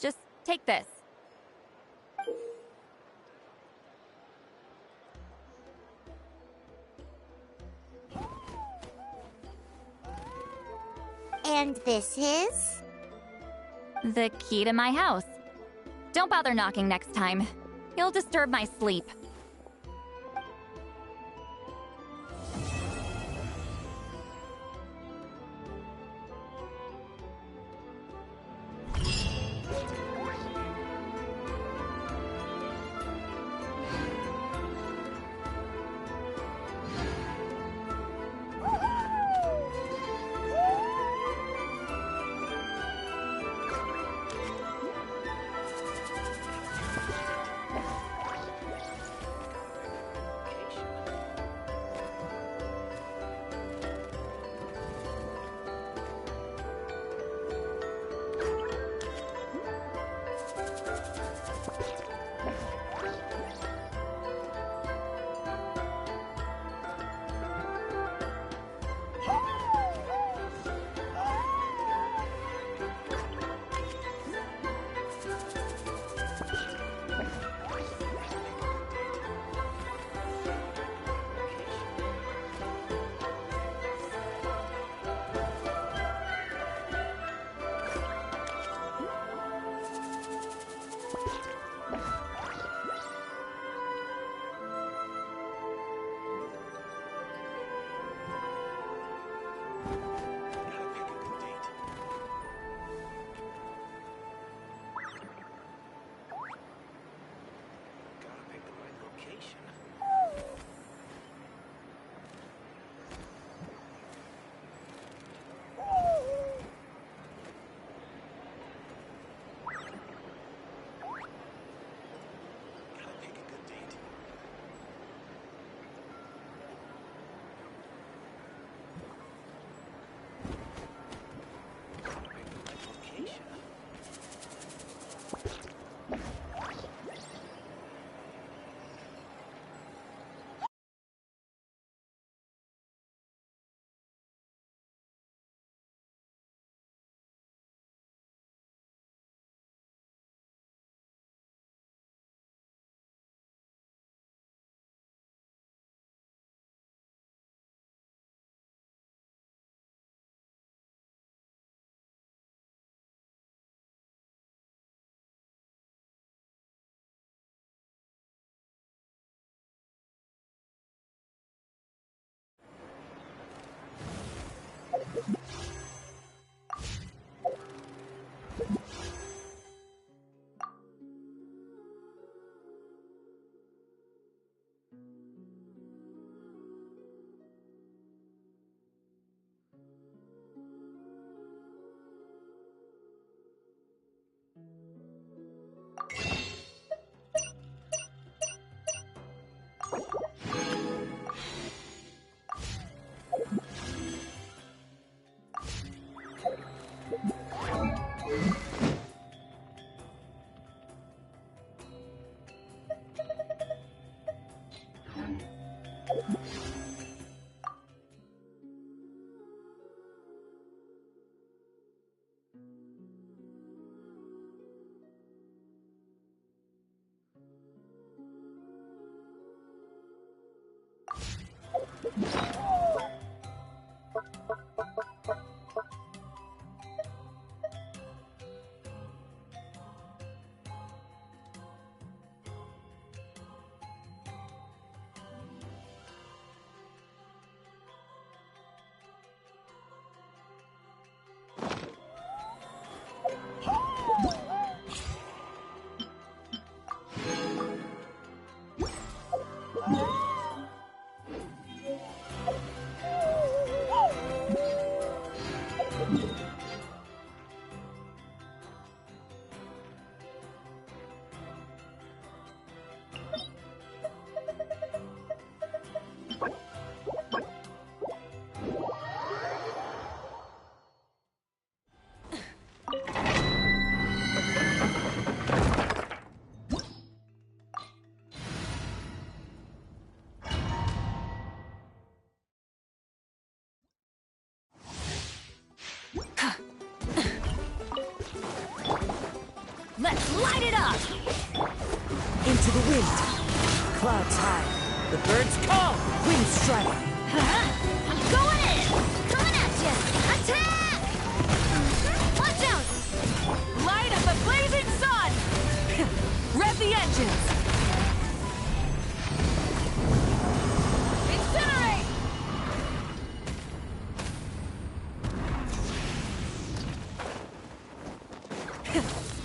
just take this. And this is? The key to my house. Don't bother knocking next time. You'll disturb my sleep. Into the wind. Clouds high. The birds call. Wind strike. I'm going in! Coming at you! Attack! Watch out! Light of the blazing sun! Rev the engines! Incinerate!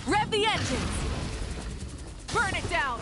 Rev the engines! Burn it down!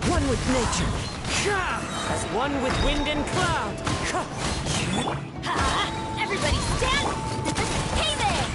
One with nature. As one with wind and cloud. Everybody stand! Hey there!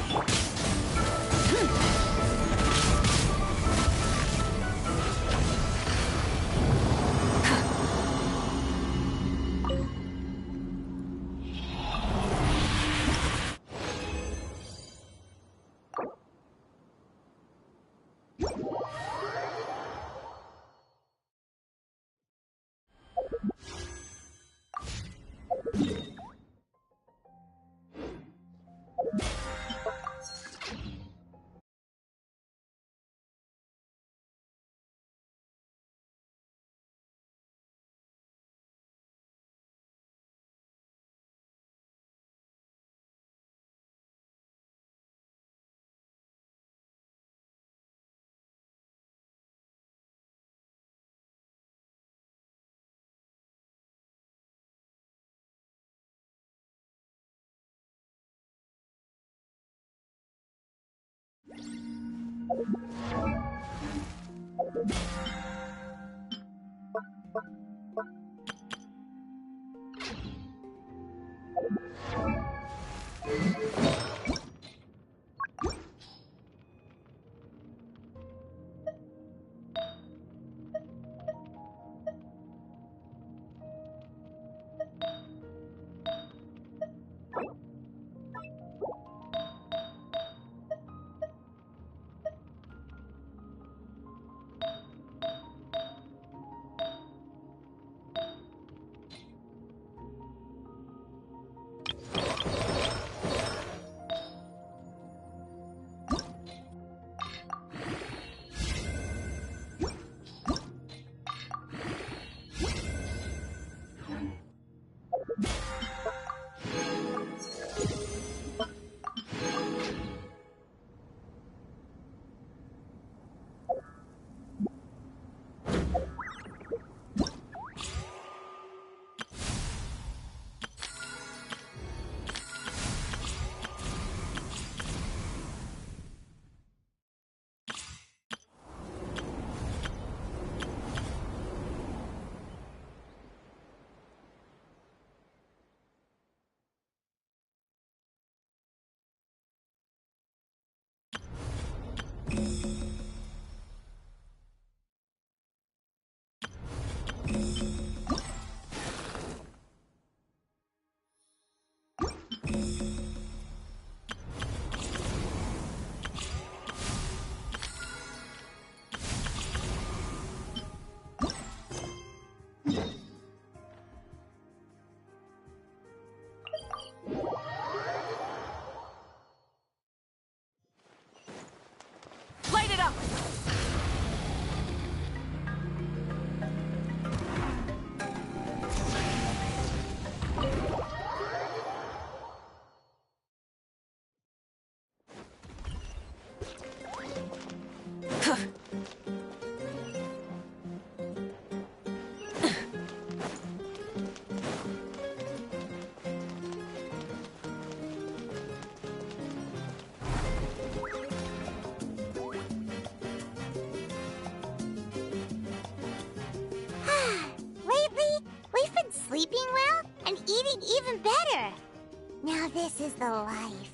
Now this is the life.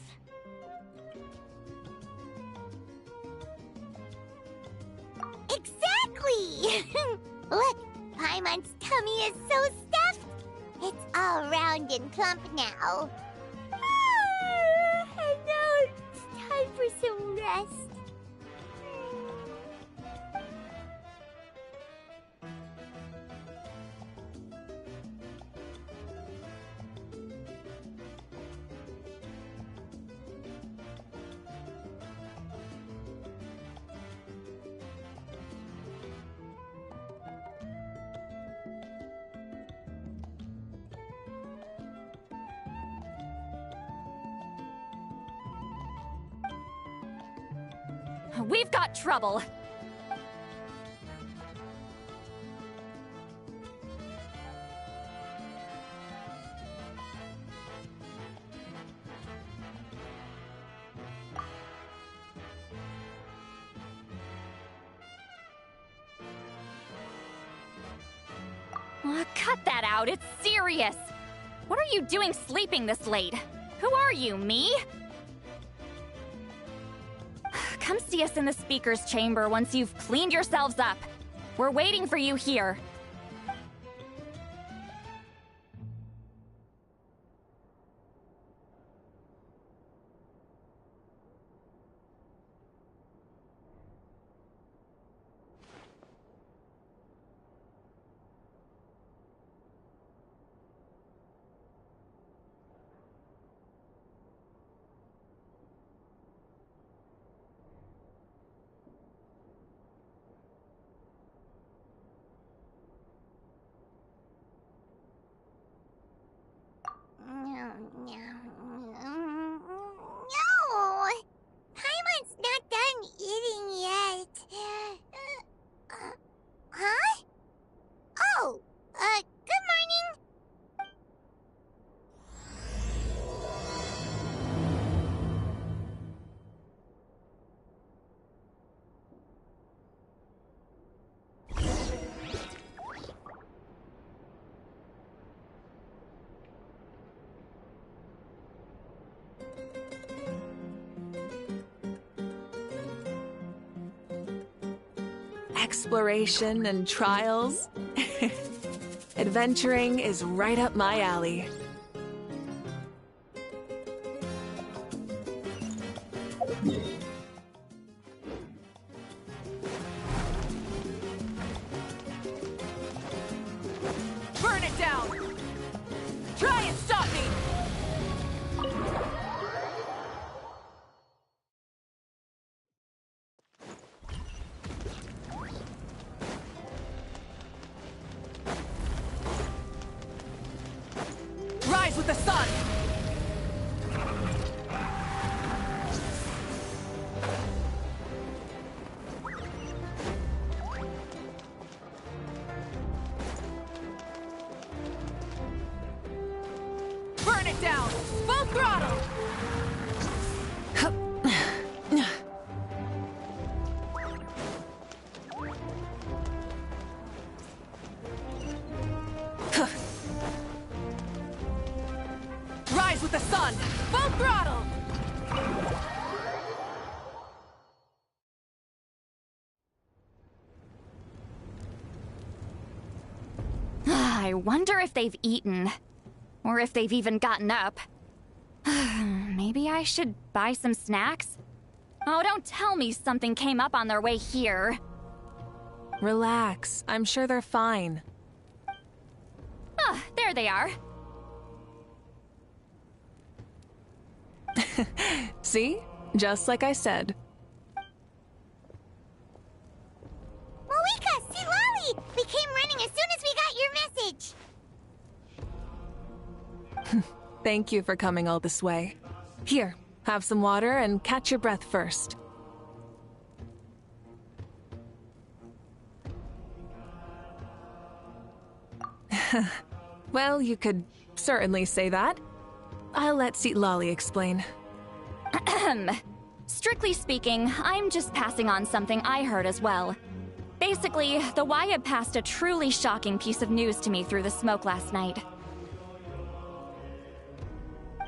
Exactly! Look, Paimon's tummy is so stuffed. It's all round and plump now. And now it's time for some rest. We've got trouble. Cut that out, it's serious. What are you doing sleeping this late? Who are you, me? Come see us in the speaker's chamber once you've cleaned yourselves up. We're waiting for you here. No! Paimon's not done eating yet. Huh? Oh, good morning. Exploration and trials. Adventuring is right up my alley. Burn it down! Try and stop me! Rise with the sun! Burn it down! Full throttle! Rise with the sun! Full throttle! I wonder if they've eaten. Or if they've even gotten up. Maybe I should buy some snacks? Oh, don't tell me something came up on their way here. Relax, I'm sure they're fine. Ah, there they are. See? Just like I said. Mavuika, see Lolly! We came running as soon as we got your message. Thank you for coming all this way. Here, have some water and catch your breath first. Well, you could certainly say that. I'll let Lolly explain. Strictly speaking, I'm just passing on something I heard as well. Basically, the Wyatt passed a truly shocking piece of news to me through the smoke last night.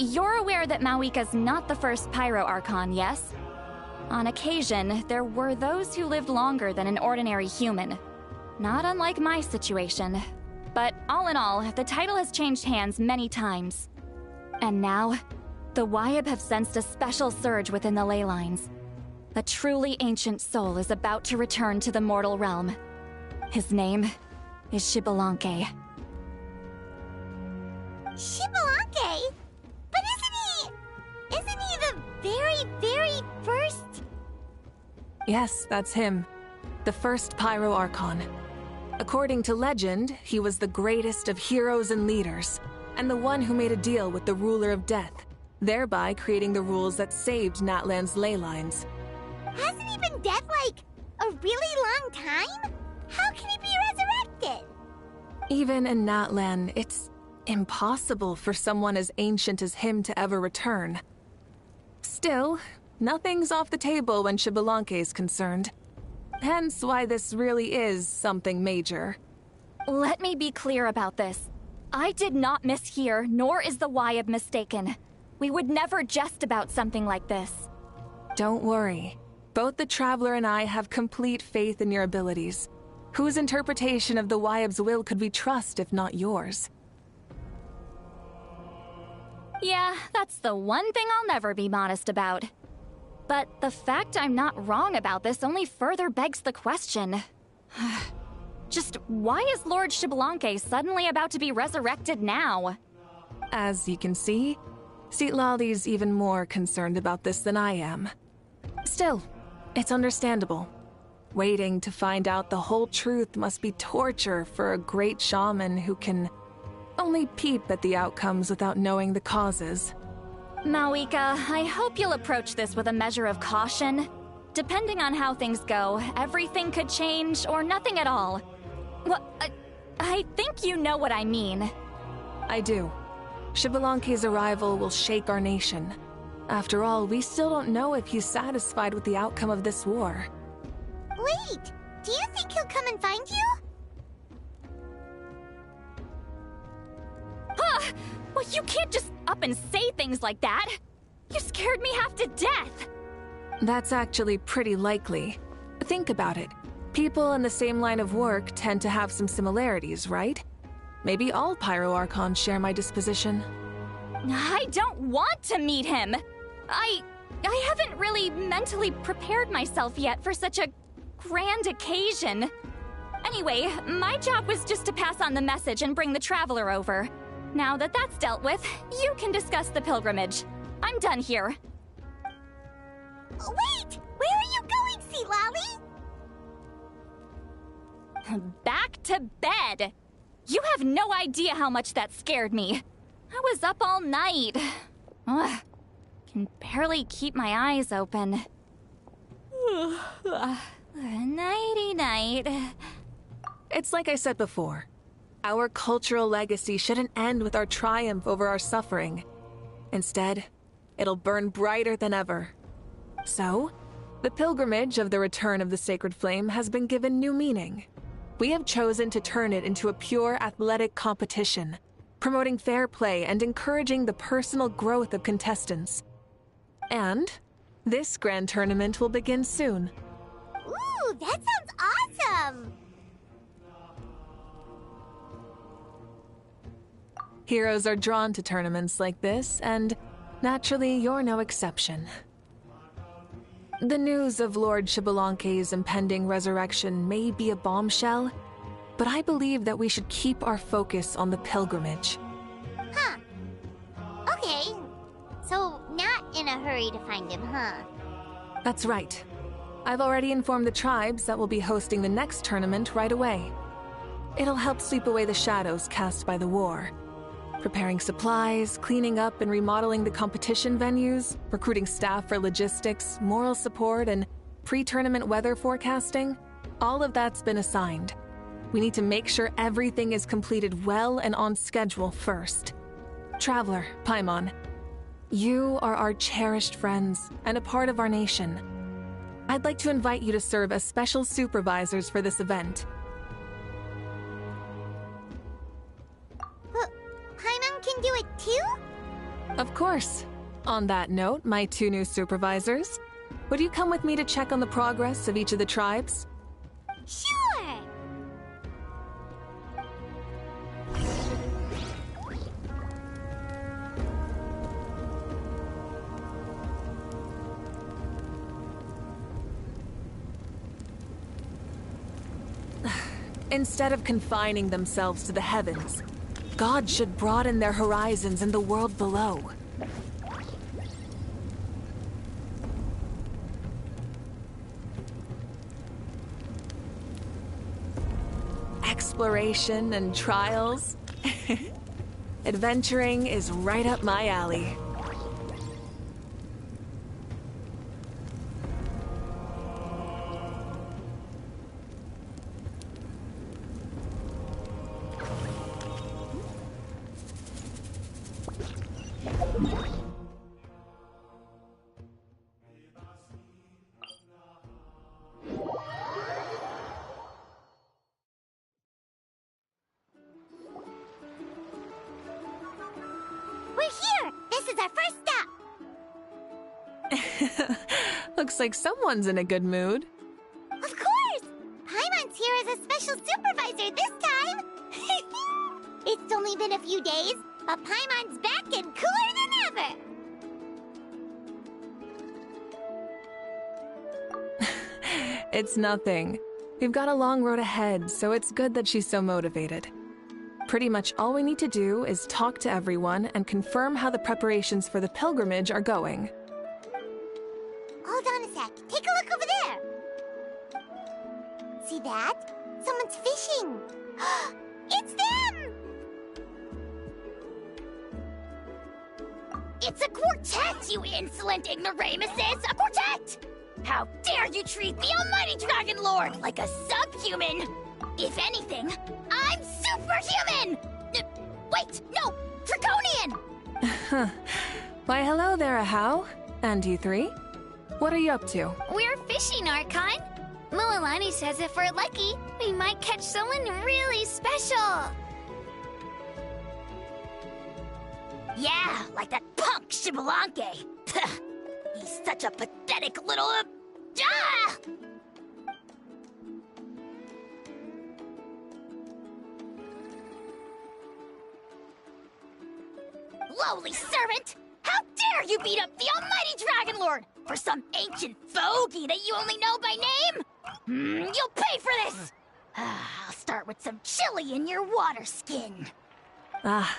you're aware that Mavuika's not the first Pyro Archon, yes? On occasion, there were those who lived longer than an ordinary human. Not unlike my situation. But all in all, the title has changed hands many times. And now, the Wyab have sensed a special surge within the ley lines. A truly ancient soul is about to return to the mortal realm. His name is Xbalanque. Xbalanque? But isn't he the very, very first? Yes, that's him. The first Pyro Archon. According to legend, he was the greatest of heroes and leaders, and the one who made a deal with the ruler of death, thereby creating the rules that saved Natlan's ley lines. Hasn't he been dead like a really long time? How can he be resurrected? Even in Natlan, it's impossible for someone as ancient as him to ever return. Still, nothing's off the table when Xbalanque is concerned. Hence why this really is something major. Let me be clear about this. I did not mishear, nor is the Wyab mistaken. We would never jest about something like this. Don't worry. Both the Traveler and I have complete faith in your abilities. Whose interpretation of the Wyab's will could we trust if not yours? Yeah, that's the one thing I'll never be modest about. But the fact I'm not wrong about this only further begs the question. Just why is Lord Xbalanque suddenly about to be resurrected now? As you can see, Citlali's even more concerned about this than I am. Still, it's understandable. Waiting to find out the whole truth must be torture for a great shaman who can only peep at the outcomes without knowing the causes. Mavuika, I hope you'll approach this with a measure of caution. Depending on how things go, everything could change or nothing at all. Well, I think you know what I mean. I do. Xbalanque's arrival will shake our nation. After all, we still don't know if he's satisfied with the outcome of this war. Wait, do you think he'll come and find you? Well, you can't just up and say things like that. You scared me half to death. That's actually pretty likely. Think about it. People in the same line of work tend to have some similarities, right? Maybe all Pyro Archons share my disposition. I don't want to meet him. I haven't really mentally prepared myself yet for such a grand occasion. Anyway, my job was just to pass on the message and bring the Traveler over. Now that that's dealt with, you can discuss the pilgrimage. I'm done here. Wait! Where are you going, Citlali? Back to bed! You have no idea how much that scared me. I was up all night. Ugh, can barely keep my eyes open. Nighty-night. It's like I said before. Our cultural legacy shouldn't end with our triumph over our suffering. Instead, it'll burn brighter than ever. So, the pilgrimage of the return of the sacred flame has been given new meaning. We have chosen to turn it into a pure athletic competition, promoting fair play and encouraging the personal growth of contestants. And this grand tournament will begin soon. Ooh, that sounds awesome! Heroes are drawn to tournaments like this, and naturally, you're no exception. The news of Lord Xbalanque's impending resurrection may be a bombshell, but I believe that we should keep our focus on the pilgrimage. Huh. Okay. So, not in a hurry to find him, huh? That's right. I've already informed the tribes that we'll be hosting the next tournament right away. It'll help sweep away the shadows cast by the war. Preparing supplies, cleaning up and remodeling the competition venues, recruiting staff for logistics, moral support, and pre-tournament weather forecasting, all of that's been assigned. We need to make sure everything is completed well and on schedule first. Traveler, Paimon, you are our cherished friends and a part of our nation. I'd like to invite you to serve as special supervisors for this event. Paimon can do it too? Of course. On that note, my 2 new supervisors, would you come with me to check on the progress of each of the tribes? Sure! Instead of confining themselves to the heavens, God should broaden their horizons in the world below. Exploration and trials. Adventuring is right up my alley. We're here! This is our first stop! Looks like someone's in a good mood. Of course! Paimon's here as a special supervisor this time! It's only been a few days, but Paimon's back and cooler than ever! It's nothing. We've got a long road ahead, so it's good that she's so motivated. Pretty much all we need to do is talk to everyone and confirm how the preparations for the pilgrimage are going. Hold on a sec. Take a look over there. See that? Someone's fishing. It's them! It's a quartet, you insolent ignoramuses! A quartet! How dare you treat the almighty Dragon Lord like a subhuman! If anything, I'm superhuman! Wait, no! Draconian! Why, hello there, Ahau. And you 3? What are you up to? We're fishing, Archon. Mualani says if we're lucky, we might catch someone really special. Yeah, like that punk Shibalanke. He's such a pathetic little... Ah! Lowly servant! How dare you beat up the almighty Dragon Lord for some ancient fogey that you only know by name? You'll pay for this! I'll start with some chili in your water skin. Ah,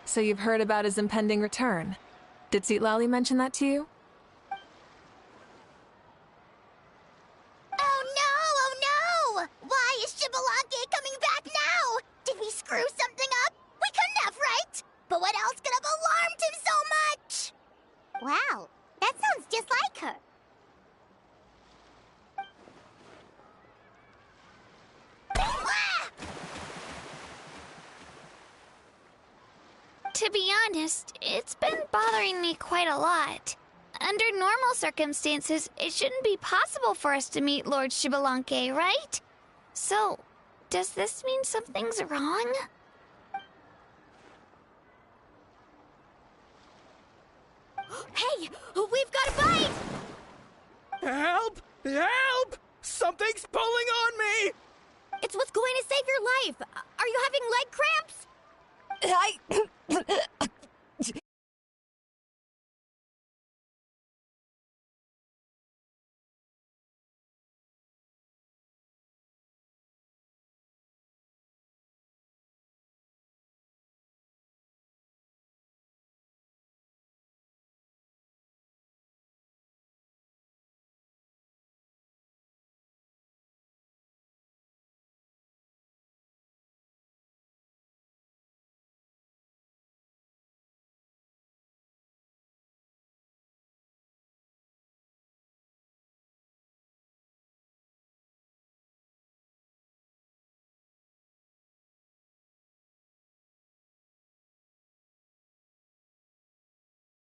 so you've heard about his impending return. Did Lali mention that to you? Oh no! Why is Shibalanke coming back now? Did we screw something up? We couldn't have, right? But what else could have alarmed him so much? Wow, that sounds just like her. To be honest, it's been bothering me quite a lot. Under normal circumstances, it shouldn't be possible for us to meet Lord Shibalanke, right? So, does this mean something's wrong? Hey, we've got a bite! Help! Help! Something's pulling on me! It's what's going to save your life. Are you having leg cramps?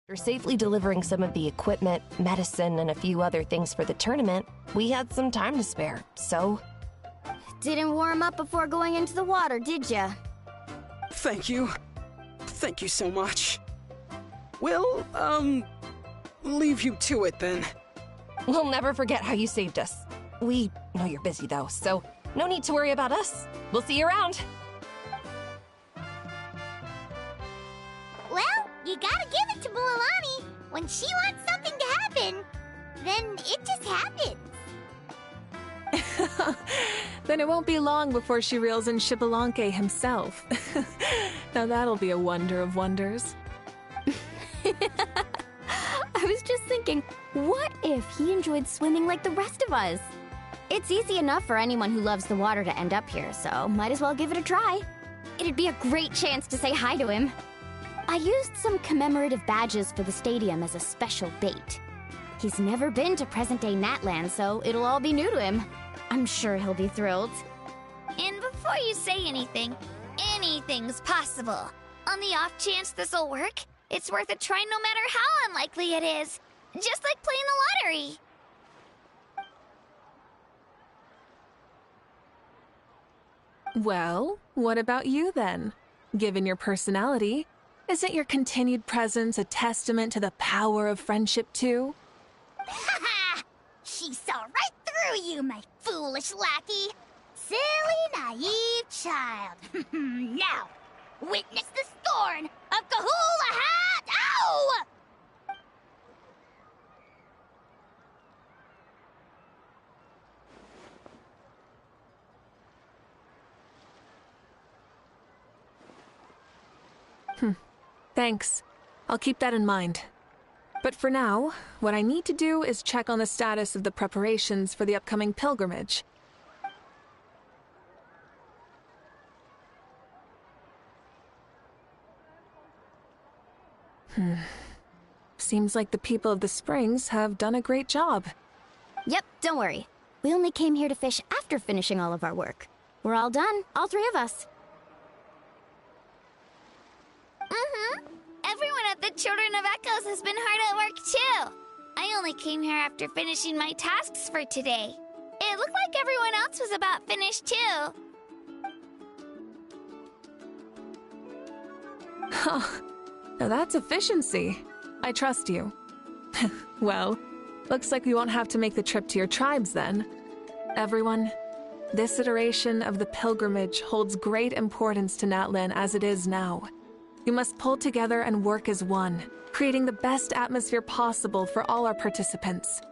After safely delivering some of the equipment, medicine, and a few other things for the tournament, we had some time to spare, so... Didn't warm up before going into the water, did ya? Thank you. Thank you so much. We'll, leave you to it then. We'll never forget how you saved us. We know you're busy though, so no need to worry about us. We'll see you around. Well, you gotta give it to Mualani. When she wants something to happen, then it just happens. Then it won't be long before she reels in Xbalanque himself. Now that'll be a wonder of wonders. I was just thinking, what if he enjoyed swimming like the rest of us? It's easy enough for anyone who loves the water to end up here, so might as well give it a try. It'd be a great chance to say hi to him. I used some commemorative badges for the stadium as a special bait. He's never been to present-day Natland, so it'll all be new to him. I'm sure he'll be thrilled. And before you say anything, anything's possible. On the off chance this'll work, it's worth a try no matter how unlikely it is. Just like playing the lottery. Well, what about you then? Given your personality, isn't your continued presence a testament to the power of friendship too? Ha ha! She saw right through you, my foolish lackey. Silly, naive child. Now, witness the scorn of Kahula Hat! Ow! Thanks. I'll keep that in mind. But for now, what I need to do is check on the status of the preparations for the upcoming pilgrimage. Seems like the people of the Springs have done a great job. Yep, don't worry. We only came here to fish after finishing all of our work. We're all done, all three of us. Everyone at the Children of Echoes has been hard at work too. I only came here after finishing my tasks for today. It looked like everyone else was about finished too. Now that's efficiency. I trust you. Well, looks like we won't have to make the trip to your tribes then. Everyone, this iteration of the pilgrimage holds great importance to Natlan as it is now. You must pull together and work as one, creating the best atmosphere possible for all our participants.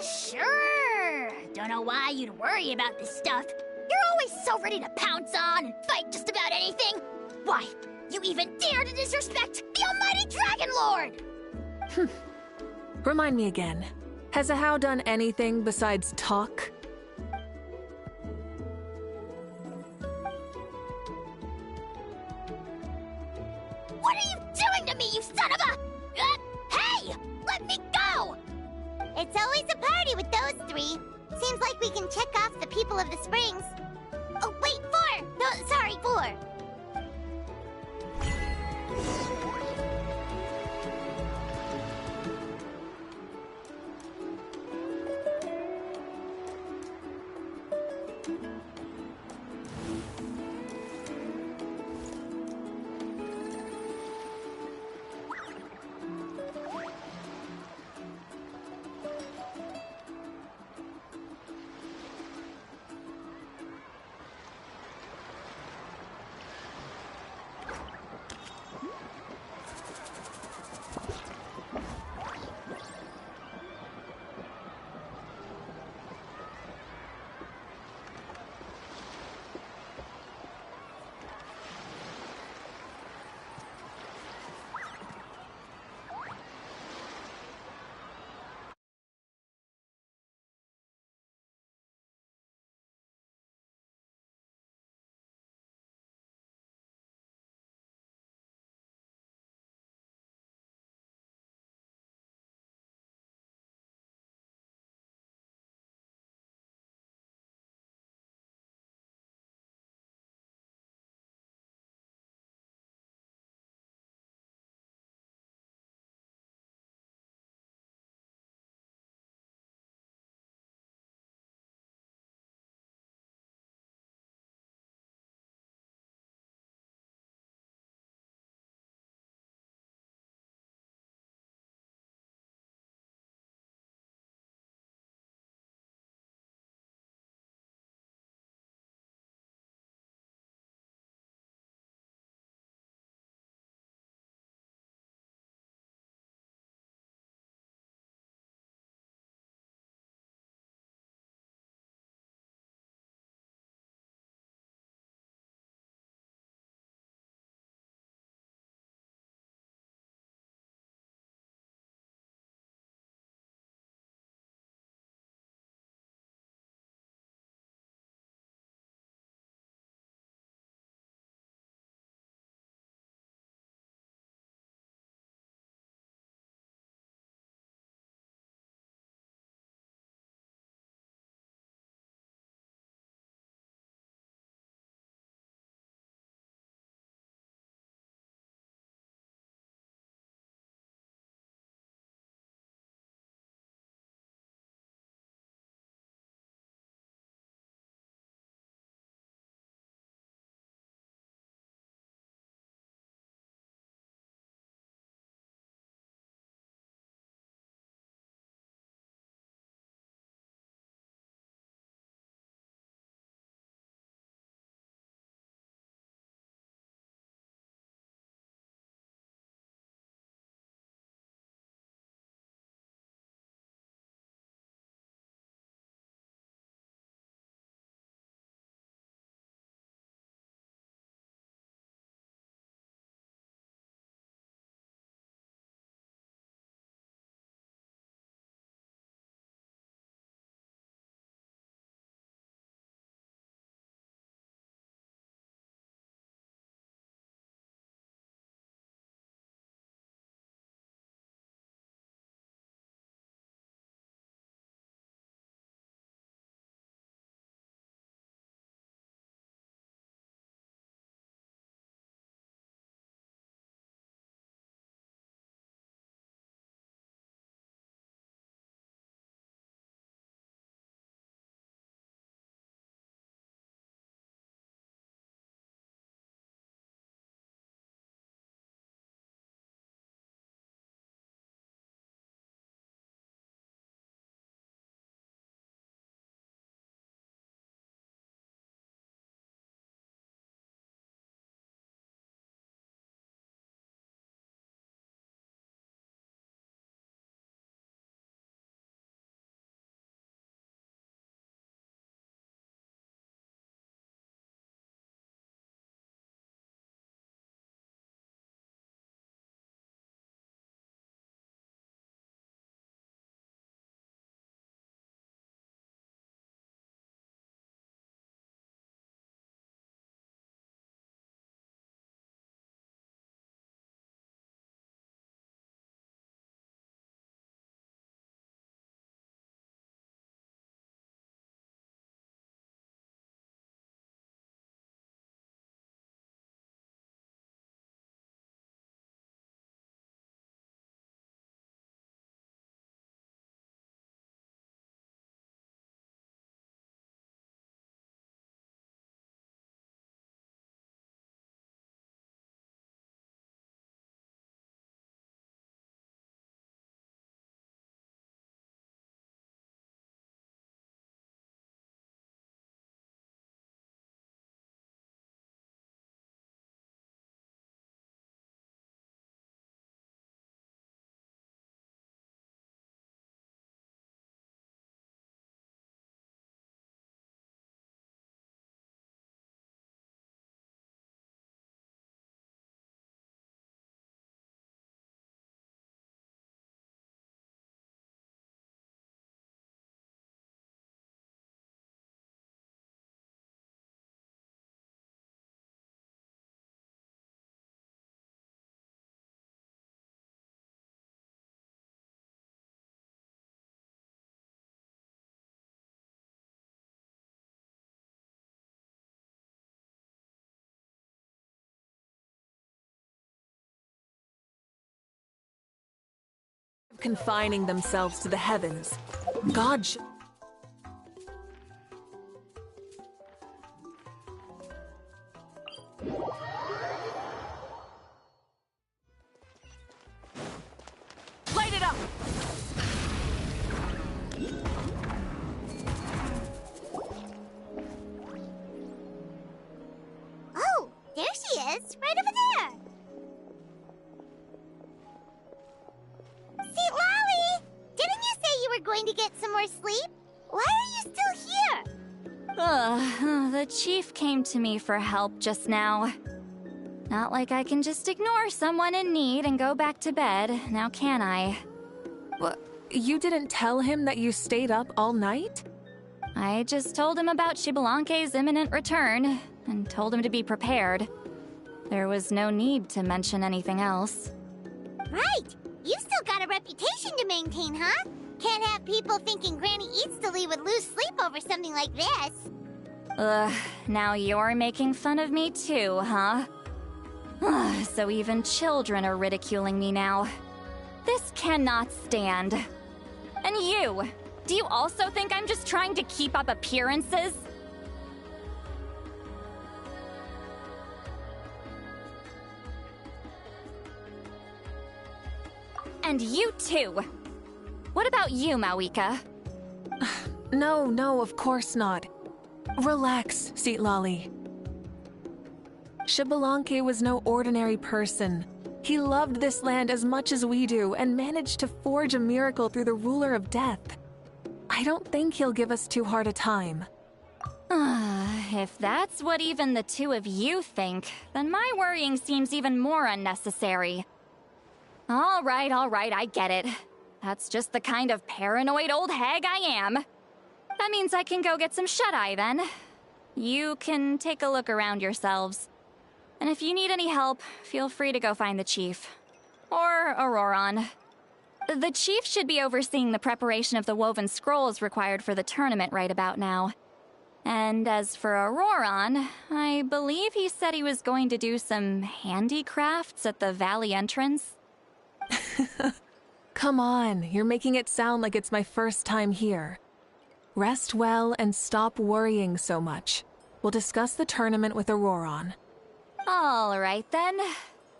Sure. Don't know why you'd worry about this stuff. You're always so ready to pounce on and fight just about anything. Why, you even dare to disrespect the almighty Dragon Lord! Remind me again, has Ahau done anything besides talk? What are you doing to me, you son of a... hey! Let me go! It's always a party with those three. Seems like we can check off the people of the Springs. Oh, wait, 4! No, sorry, 4. confining themselves to the heavens. God should... Light it up! Oh, there she is, right over there. See, Lolly, didn't you say you were going to get some more sleep? Why are you still here? The chief came to me for help just now. Not like I can just ignore someone in need and go back to bed, now can I? What? You didn't tell him that you stayed up all night? I just told him about Xbalanque's imminent return, and told him to be prepared. There was no need to mention anything else. Right. You've still got a reputation to maintain, huh? Can't have people thinking Granny Eatsley would lose sleep over something like this. Ugh, now you're making fun of me too, huh? So even children are ridiculing me now. This cannot stand. And you! Do you also think I'm just trying to keep up appearances? And you too! What about you, Mavuika? No, of course not. Relax, Seat Lolly. Xbalanque was no ordinary person. He loved this land as much as we do and managed to forge a miracle through the ruler of death. I don't think he'll give us too hard a time. If that's what even the two of you think, then my worrying seems even more unnecessary. All right, I get it. That's just the kind of paranoid old hag I am. That means I can go get some shut-eye then. You can take a look around yourselves. And if you need any help, feel free to go find the chief. Or Auroron. The chief should be overseeing the preparation of the woven scrolls required for the tournament right about now. And as for Auroron, I believe he said he was going to do some handicrafts at the valley entrance. Come on, you're making it sound like it's my first time here. Rest well and stop worrying so much. We'll discuss the tournament with Auroron. All right then.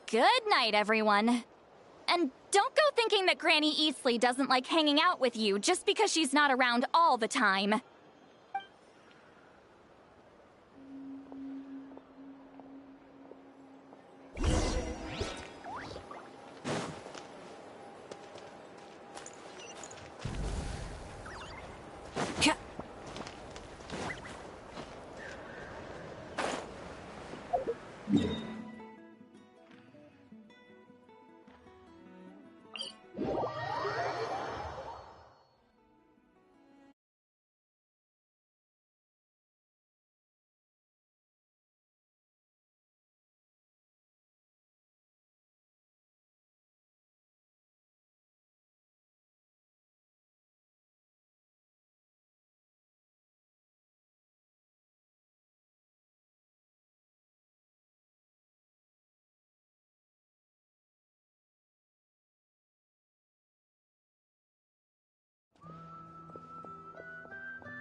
Good night, everyone. And don't go thinking that Granny Eatsley doesn't like hanging out with you just because she's not around all the time.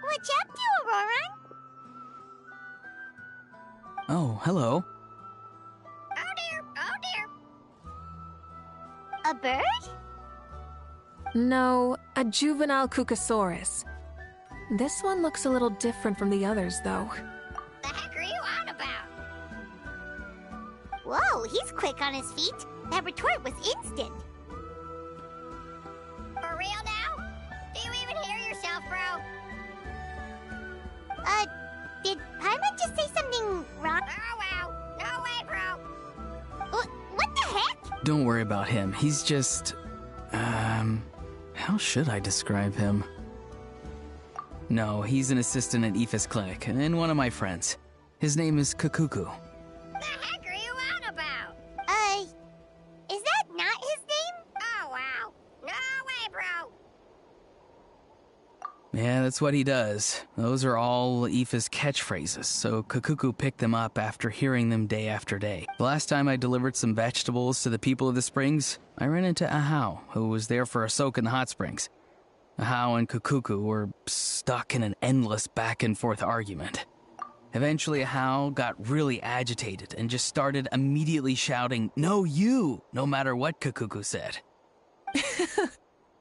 What you up to, Auroron? Oh, hello. Oh dear. A bird? No, a juvenile Cucasaurus. This one looks a little different from the others, though. The heck are you on about? Whoa, he's quick on his feet. That retort was instant. For real now? Do you even hear yourself, bro? Did Paimon just say something wrong? Oh, wow. No way, bro. What the heck? Don't worry about him. He's just... how should I describe him? No, he's an assistant at Aoife's clinic, and one of my friends. His name is Kakuku. The heck are you on about? Is that not his name? Oh, wow. No way, bro. Yeah, that's what he does. Those are all Aoife's catchphrases, so Kakuku picked them up after hearing them day after day. The last time I delivered some vegetables to the people of the springs, I ran into Ahau, who was there for a soak in the hot springs. Ahau and Kakuku were stuck in an endless back-and-forth argument. Eventually, Ahau got really agitated and just started immediately shouting, "No, you!" no matter what Kakuku said.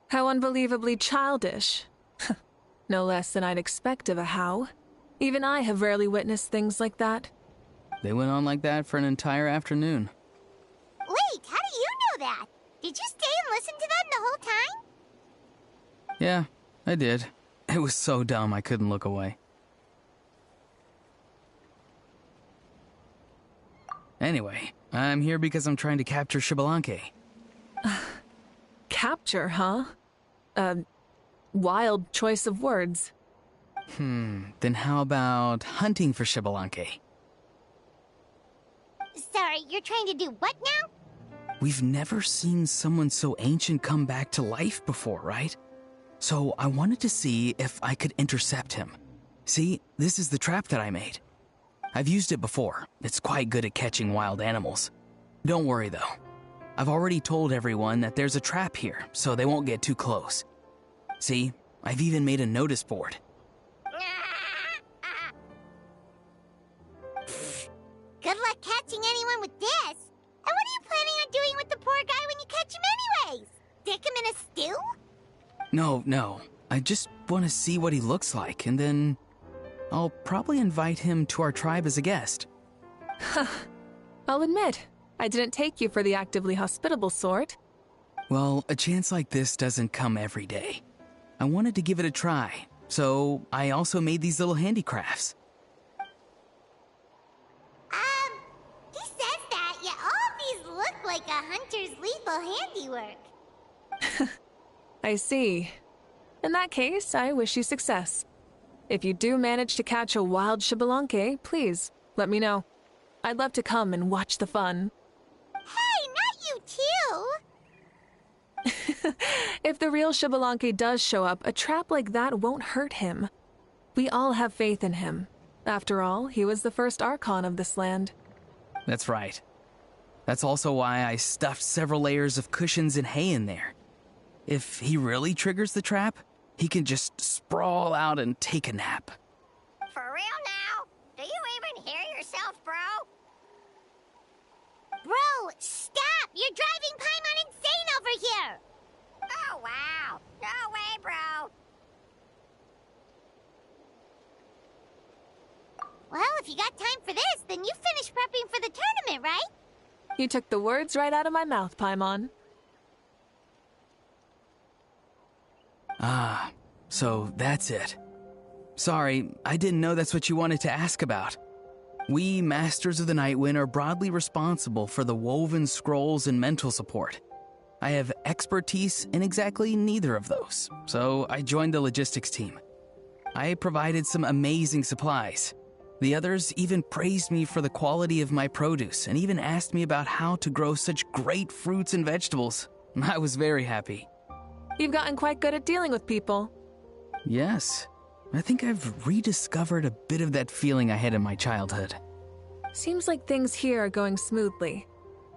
How unbelievably childish. No less than I'd expect of Ahau. Even I have rarely witnessed things like that. They went on like that for an entire afternoon. Wait, how do you know that? Did you stay and listen to them the whole time? Yeah, I did. It was so dumb I couldn't look away. Anyway, I'm here because I'm trying to capture Xbalanque. Capture, huh? Wild choice of words. Then how about hunting for Xbalanque? Sorry, you're trying to do what now? We've never seen someone so ancient come back to life before, right? So I wanted to see if I could intercept him. See, this is the trap that I made. I've used it before. It's quite good at catching wild animals. Don't worry though. I've already told everyone that there's a trap here, so they won't get too close. See, I've even made a notice board. Good luck catching anyone with this. And what are you planning on doing with the poor guy when you catch him anyways? Stick him in a stew? No. I just want to see what he looks like, and then I'll probably invite him to our tribe as a guest. I'll admit, I didn't take you for the actively hospitable sort. Well, a chance like this doesn't come every day. I wanted to give it a try, so I also made these little handicrafts. He says that, yet all of these look like a hunter's lethal handiwork. I see. In that case, I wish you success. If you do manage to catch a wild Xbalanque, please, let me know. I'd love to come and watch the fun. Hey, not you too! If the real Xbalanque does show up, a trap like that won't hurt him. We all have faith in him. After all, he was the first Archon of this land. That's right. That's also why I stuffed several layers of cushions and hay in there. If he really triggers the trap, he can just sprawl out and take a nap. For real now? Do you even hear yourself, bro? Bro, stop! You're driving Paimon insane over here! Oh, wow. No way, bro. Well, if you got time for this, then you finished prepping for the tournament, right? You took the words right out of my mouth, Paimon. Ah, so that's it. Sorry, I didn't know that's what you wanted to ask about. We, Masters of the Nightwind, are broadly responsible for the woven scrolls and mental support. I have expertise in exactly neither of those, so I joined the logistics team. I provided some amazing supplies. The others even praised me for the quality of my produce and even asked me about how to grow such great fruits and vegetables. I was very happy. You've gotten quite good at dealing with people. Yes. I think I've rediscovered a bit of that feeling I had in my childhood. Seems like things here are going smoothly.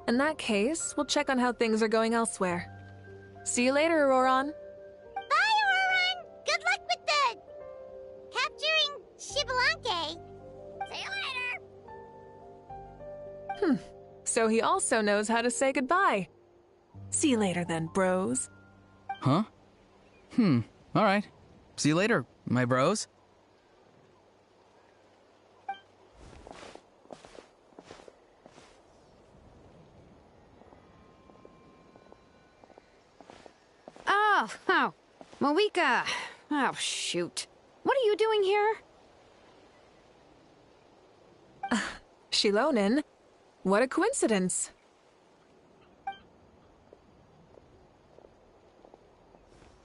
In that case, we'll check on how things are going elsewhere. See you later, Auroron. Bye, Auroron! Good luck with the... capturing Xbalanque. See you later! So he also knows how to say goodbye. See you later then, bros. Huh? Alright. See you later, my bros. Oh, Mavuika. Oh, shoot. What are you doing here? Shilonen? What a coincidence.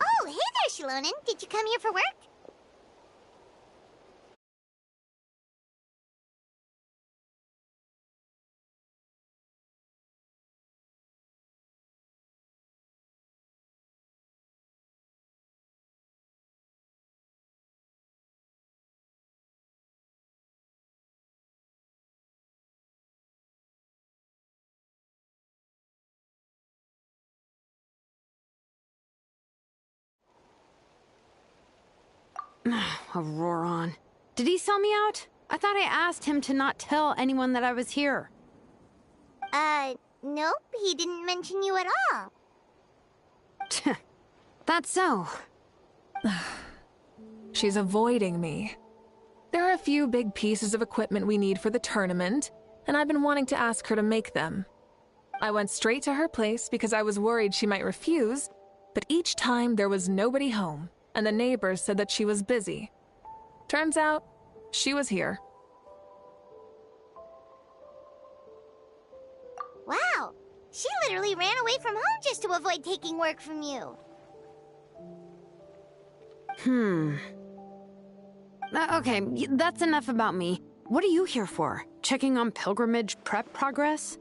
Oh, hey there, Shilonen. Did you come here for work? Auroron. Did he sell me out? I thought I asked him to not tell anyone that I was here. Nope, he didn't mention you at all. That's so. She's avoiding me. There are a few big pieces of equipment we need for the tournament, and I've been wanting to ask her to make them. I went straight to her place because I was worried she might refuse, but each time there was nobody home, and the neighbors said that she was busy. Turns out, she was here. Wow, she literally ran away from home just to avoid taking work from you. Okay, that's enough about me. What are you here for? Checking on pilgrimage prep progress?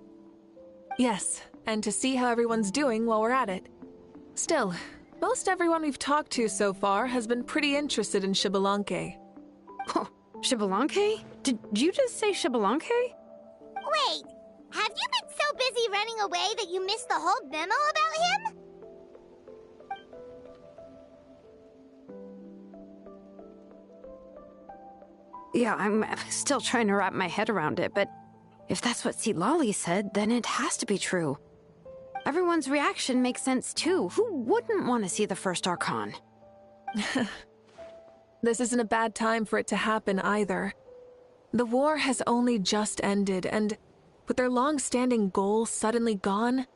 Yes, and to see how everyone's doing while we're at it. Still, most everyone we've talked to so far has been pretty interested in Xbalanque. Oh, Xbalanque? Did you just say Xbalanque? Wait, have you been so busy running away that you missed the whole memo about him? Yeah, I'm still trying to wrap my head around it, but if that's what Lolly said, then it has to be true. Everyone's reaction makes sense too. Who wouldn't want to see the first Archon? This isn't a bad time for it to happen either. The war has only just ended, and with their long-standing goal suddenly gone,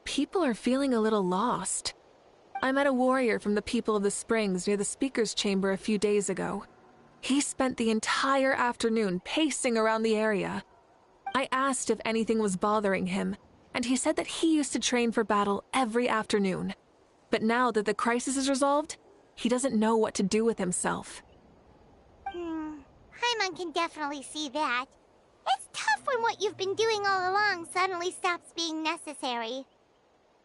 people are feeling a little lost. I met a warrior from the People of the Springs near the Speaker's Chamber a few days ago. He spent the entire afternoon pacing around the area. I asked if anything was bothering him, and he said that he used to train for battle every afternoon. But now that the crisis is resolved, he doesn't know what to do with himself. Paimon can definitely see that. It's tough when what you've been doing all along suddenly stops being necessary.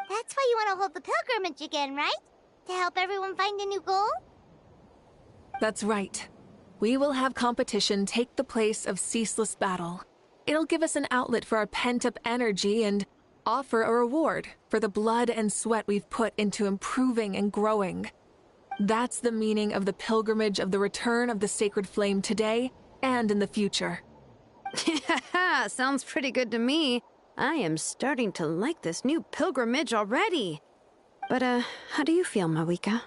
That's why you want to hold the pilgrimage again, right? To help everyone find a new goal? That's right. We will have competition take the place of ceaseless battle. It'll give us an outlet for our pent-up energy and offer a reward for the blood and sweat we've put into improving and growing. That's the meaning of the pilgrimage of the return of the sacred flame today and in the future. Sounds pretty good to me. I am starting to like this new pilgrimage already. But, how do you feel, Mavuika?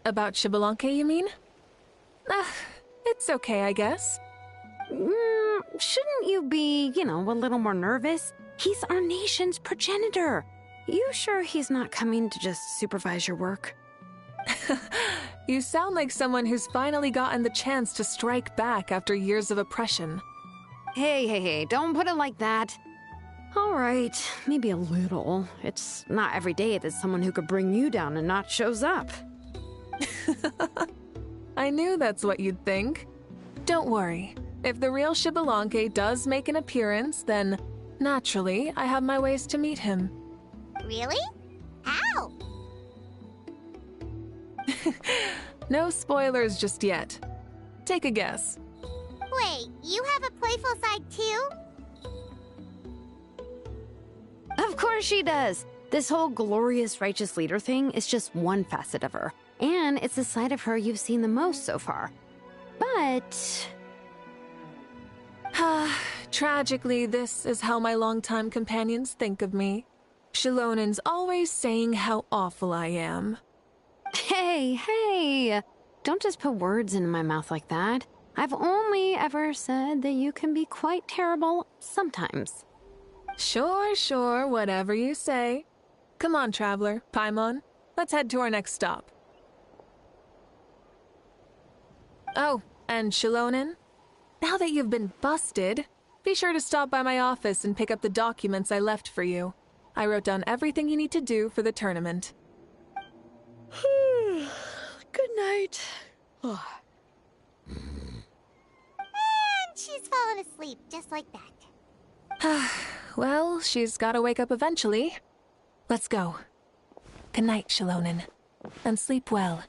About Xbalanque, you mean? It's okay, I guess. Shouldn't you be, a little more nervous? He's our nation's progenitor. You sure he's not coming to just supervise your work? You sound like someone who's finally gotten the chance to strike back after years of oppression. Hey, don't put it like that. All right, maybe a little. It's not every day that someone who could bring you down and not shows up. I knew that's what you'd think. Don't worry. If the real Xbalanque does make an appearance, then naturally I have my ways to meet him. Really? How? No spoilers just yet. Take a guess. Wait, you have a playful side too? Of course she does. This whole glorious righteous leader thing is just one facet of her. And it's the side of her you've seen the most so far. But... Tragically, this is how my longtime companions think of me. Shilonen's always saying how awful I am. Hey! Don't just put words in my mouth like that. I've only ever said that you can be quite terrible sometimes. Sure, whatever you say. Come on, Traveler, Paimon. Let's head to our next stop. Oh, and Shilonen, now that you've been busted, be sure to stop by my office and pick up the documents I left for you. I wrote down everything you need to do for the tournament. Good night. And she's fallen asleep, just like that. Well, she's gotta wake up eventually. Let's go. Good night, Shilonen. And sleep well.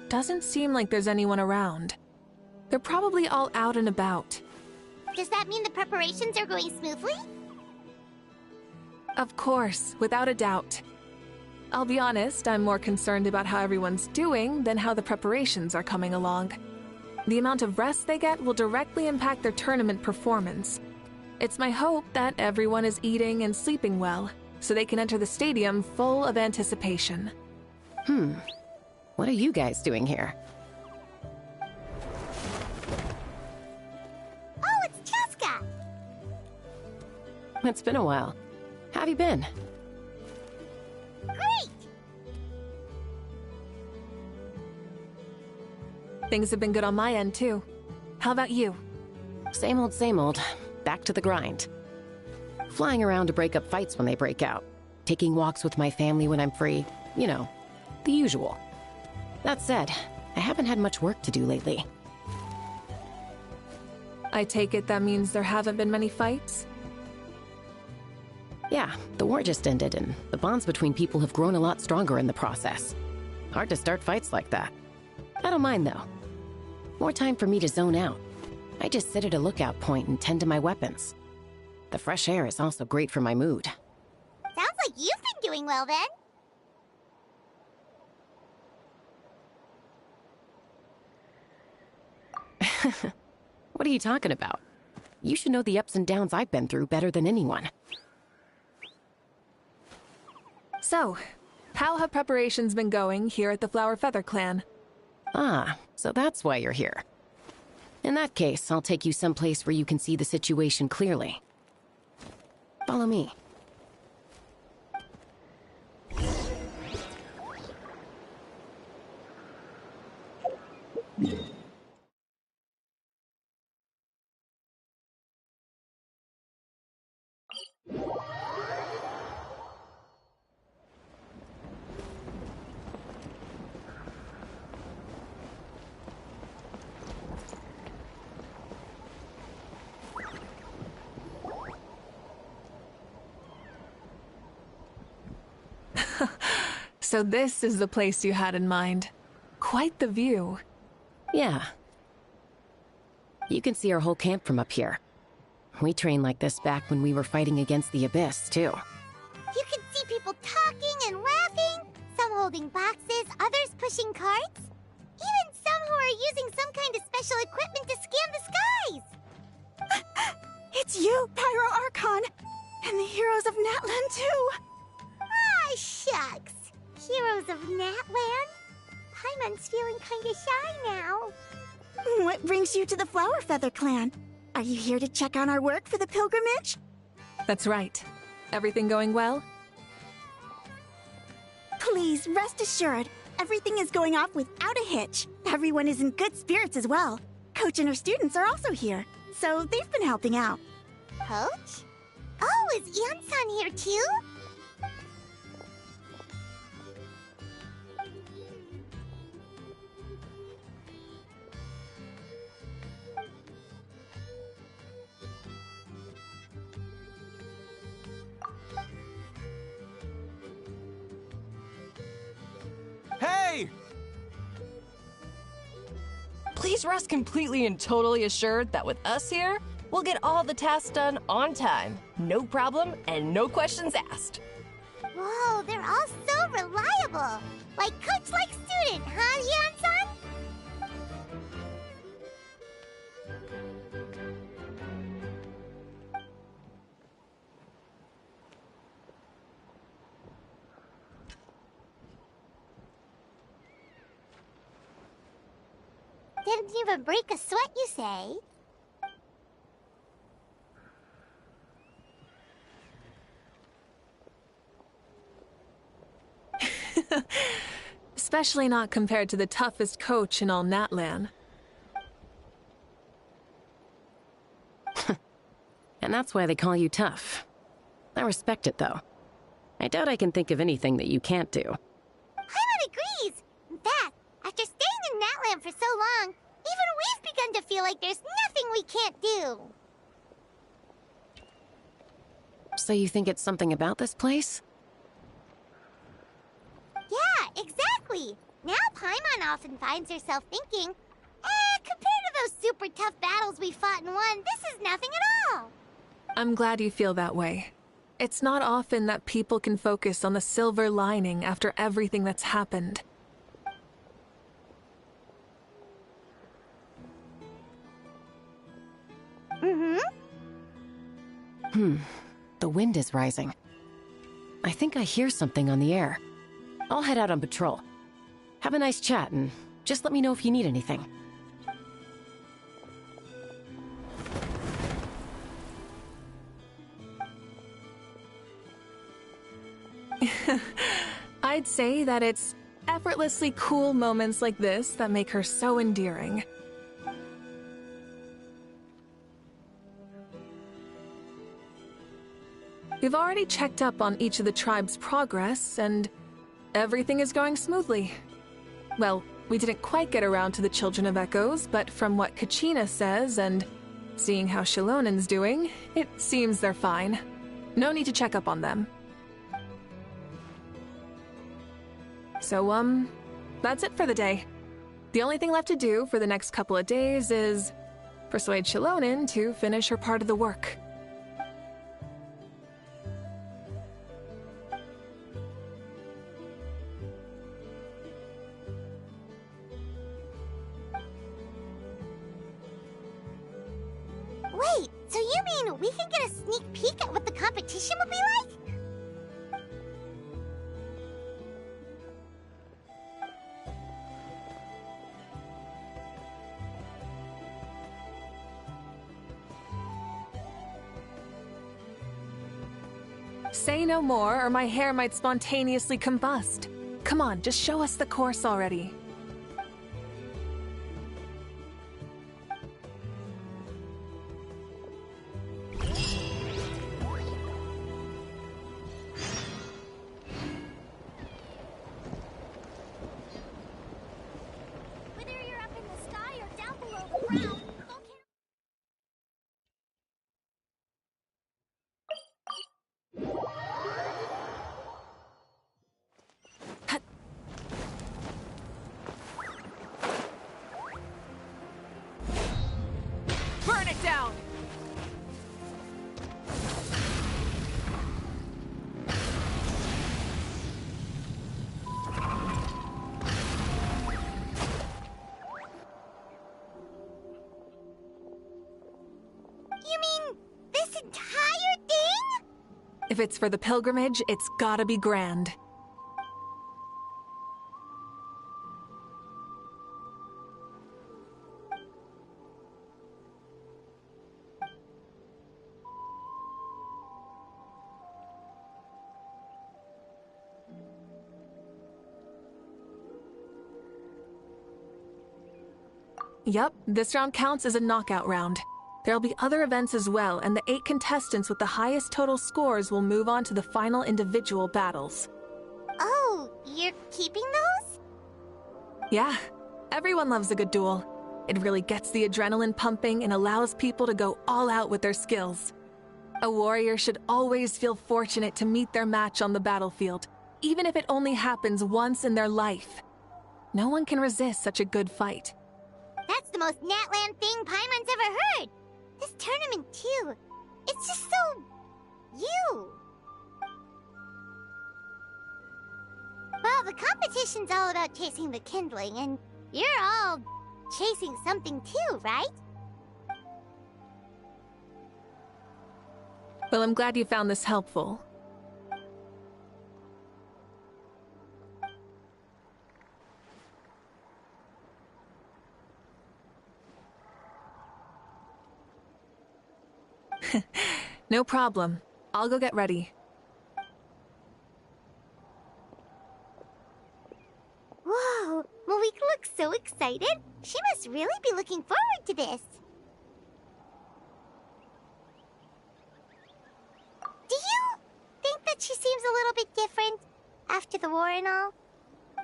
Doesn't seem like there's anyone around. They're probably all out and about. Does that mean the preparations are going smoothly? Of course, without a doubt. I'll be honest, I'm more concerned about how everyone's doing than how the preparations are coming along. The amount of rest they get will directly impact their tournament performance. It's my hope that everyone is eating and sleeping well, so they can enter the stadium full of anticipation. What are you guys doing here? Oh, it's Cheska! It's been a while. How have you been? Great! Things have been good on my end, too. How about you? Same old, back to the grind. Flying around to break up fights when they break out. Taking walks with my family when I'm free. You know, the usual. That said, I haven't had much work to do lately. I take it that means there haven't been many fights? Yeah, the war just ended, and the bonds between people have grown a lot stronger in the process. Hard to start fights like that. I don't mind, though. More time for me to zone out. I just sit at a lookout point and tend to my weapons. The fresh air is also great for my mood. Sounds like you've been doing well, then. What are you talking about? You should know the ups and downs I've been through better than anyone. So, how have preparations been going here at the Flower Feather Clan? Ah, so that's why you're here. In that case, I'll take you someplace where you can see the situation clearly. Follow me. So this is the place you had in mind. Quite the view. Yeah. You can see our whole camp from up here. We trained like this back when we were fighting against the Abyss, too. You can see people talking and laughing, some holding boxes, others pushing carts. Even some who are using some kind of special equipment to scan the skies. It's you, Pyro Archon! And the heroes of Natlan, too! Ah, shucks. Heroes of Natlan? Paimon's feeling kinda shy now. What brings you to the Flower Feather Clan? Are you here to check on our work for the pilgrimage? That's right. Everything going well? Please, rest assured, everything is going off without a hitch. Everyone is in good spirits as well. Coach and her students are also here, so they've been helping out. Coach? Oh, is Ian-san here too? Hey! Please rest completely and totally assured that with us here, we'll get all the tasks done on time. No problem and no questions asked. Whoa, they're all so reliable. Like coach, like student, huh, Ian-san? Didn't even break a sweat, you say? Especially not compared to the toughest coach in all Natlan. And that's why they call you tough. I respect it, though. I doubt I can think of anything that you can't do. Paimon agrees! In fact, after staying in Natlan for so long, even we've begun to feel like there's nothing we can't do. So you think it's something about this place? Yeah, exactly! Now Paimon often finds herself thinking, compared to those super tough battles we fought and won, this is nothing at all. I'm glad you feel that way. It's not often that people can focus on the silver lining after everything that's happened. The wind is rising. I think I hear something on the air. I'll head out on patrol. Have a nice chat, and just let me know if you need anything. I'd say that it's effortlessly cool moments like this that make her so endearing. We've already checked up on each of the tribe's progress, and everything is going smoothly. Well, we didn't quite get around to the Children of Echoes, but from what Kachina says, and seeing how Shilonen's doing, it seems they're fine. No need to check up on them. So, that's it for the day. The only thing left to do for the next couple of days is persuade Shilonen to finish her part of the work. Wait, so you mean we can get a sneak peek at what the competition will be like? Say no more, or my hair might spontaneously combust. Come on, just show us the course already. Whether you're up in the sky or down below the ground, Burn it down! You mean this entire thing? If it's for the pilgrimage, it's gotta be grand. Yep, this round counts as a knockout round. There'll be other events as well, and the 8 contestants with the highest total scores will move on to the final individual battles. Oh, you're keeping those? Yeah, everyone loves a good duel. It really gets the adrenaline pumping and allows people to go all out with their skills. A warrior should always feel fortunate to meet their match on the battlefield, even if it only happens once in their life. No one can resist such a good fight. That's the most Natland thing Paimon's ever heard. This tournament, too. It's just so... you. Well, the competition's all about chasing the kindling, and you're all chasing something too, right? Well, I'm glad you found this helpful. No problem. I'll go get ready. Whoa, Mavuika looks so excited. She must really be looking forward to this. Do you think that she seems a little bit different after the war and all?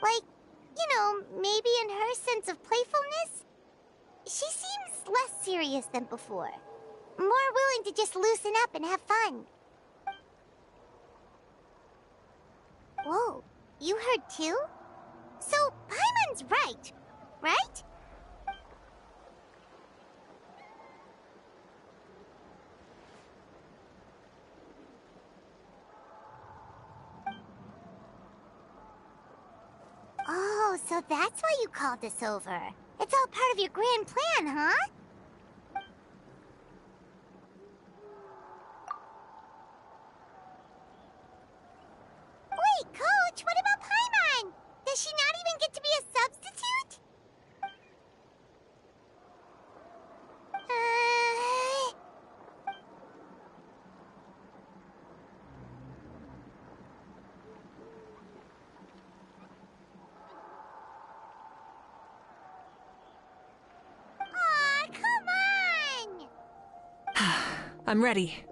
Like, you know, maybe in her sense of playfulness? She seems less serious than before. More willing to just loosen up and have fun. Whoa, you heard too? So, Paimon's right, right? Oh, so that's why you called us over. It's all part of your grand plan, huh? Wait, Coach, what about Paimon? Does she not even get to be a substitute? Aw, come on! I'm ready.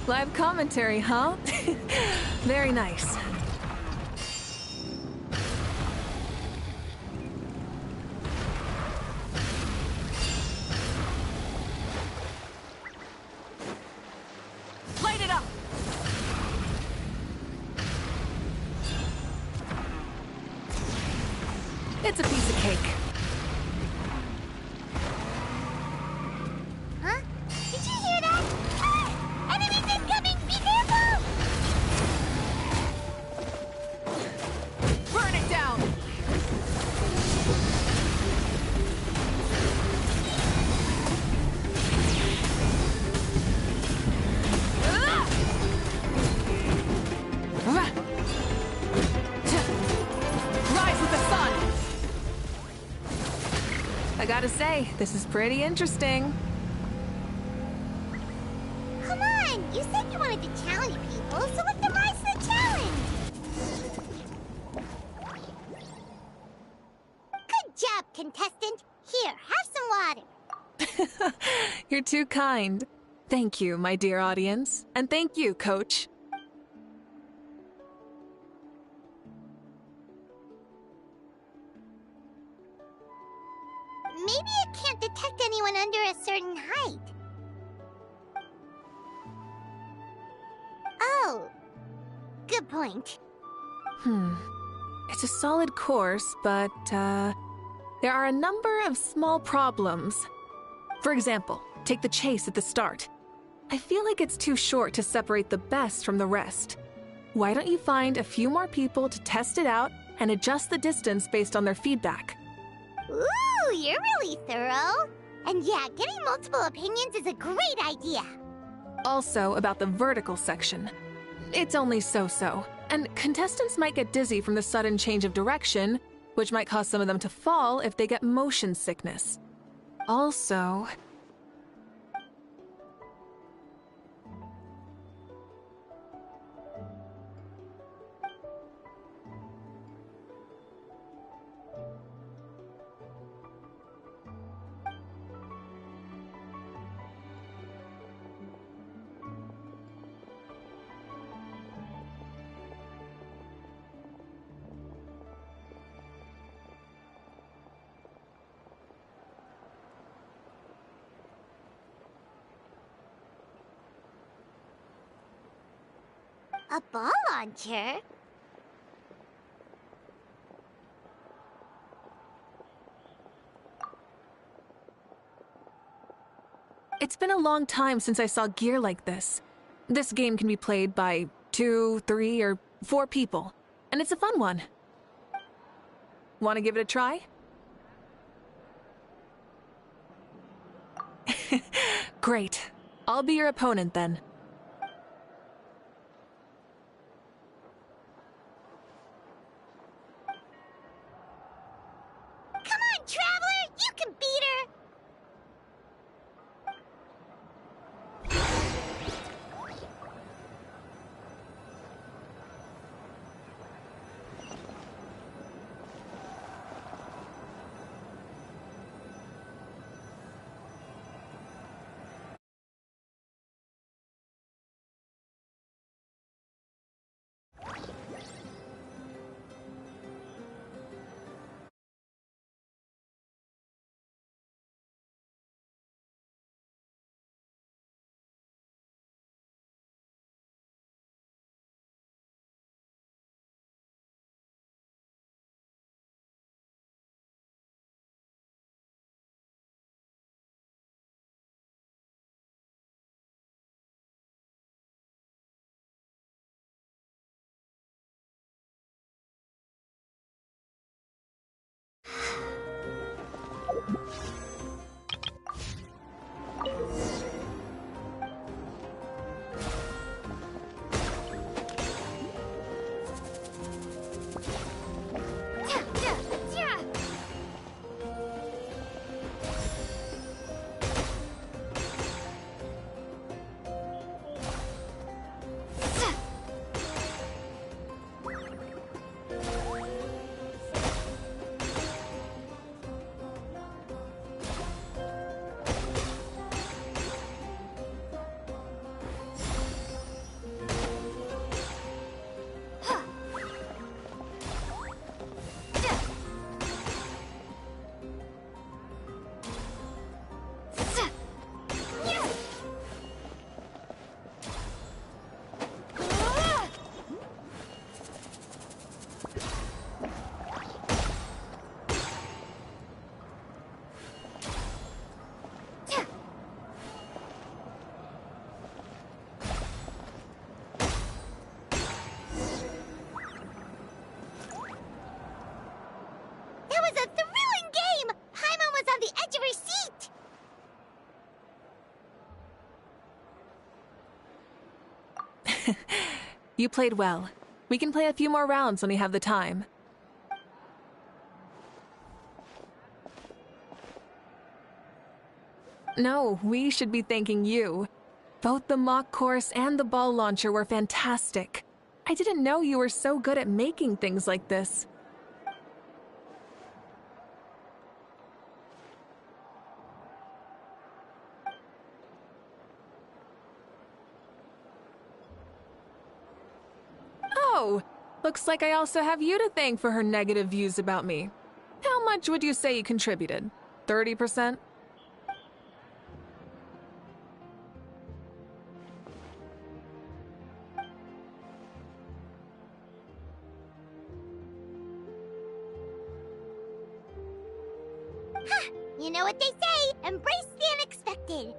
Live commentary, huh? Very nice. Light it up! It's a piece of cake. Huh? Did you hear that? Ah! Enemies incoming! Be careful! Burn it down! Rise with the sun! I gotta say, this is pretty interesting. Come on! You said you wanted to challenge people, so let them rise to the challenge! Good job, contestant! Here, have some water! You're too kind. Thank you, my dear audience. And thank you, Coach. Maybe it can't detect anyone under a certain height. Oh, good point. It's a solid course, but, there are a number of small problems. For example, take the chase at the start. I feel like it's too short to separate the best from the rest. Why don't you find a few more people to test it out and adjust the distance based on their feedback? Ooh, you're really thorough. And yeah, getting multiple opinions is a great idea. Also, about the vertical section. It's only so-so, and contestants might get dizzy from the sudden change of direction, which might cause some of them to fall if they get motion sickness. Also... A ball launcher? It's been a long time since I saw gear like this. This game can be played by 2, 3, or 4 people, and it's a fun one. Want to give it a try? Great. I'll be your opponent then. Come on, Traveler! You can beat her! You played well. We can play a few more rounds when we have the time. No, we should be thanking you. Both the mock course and the ball launcher were fantastic. I didn't know you were so good at making things like this. Oh, looks like I also have you to thank for her negative views about me. How much would you say you contributed? 30%? You know what they say, embrace the unexpected.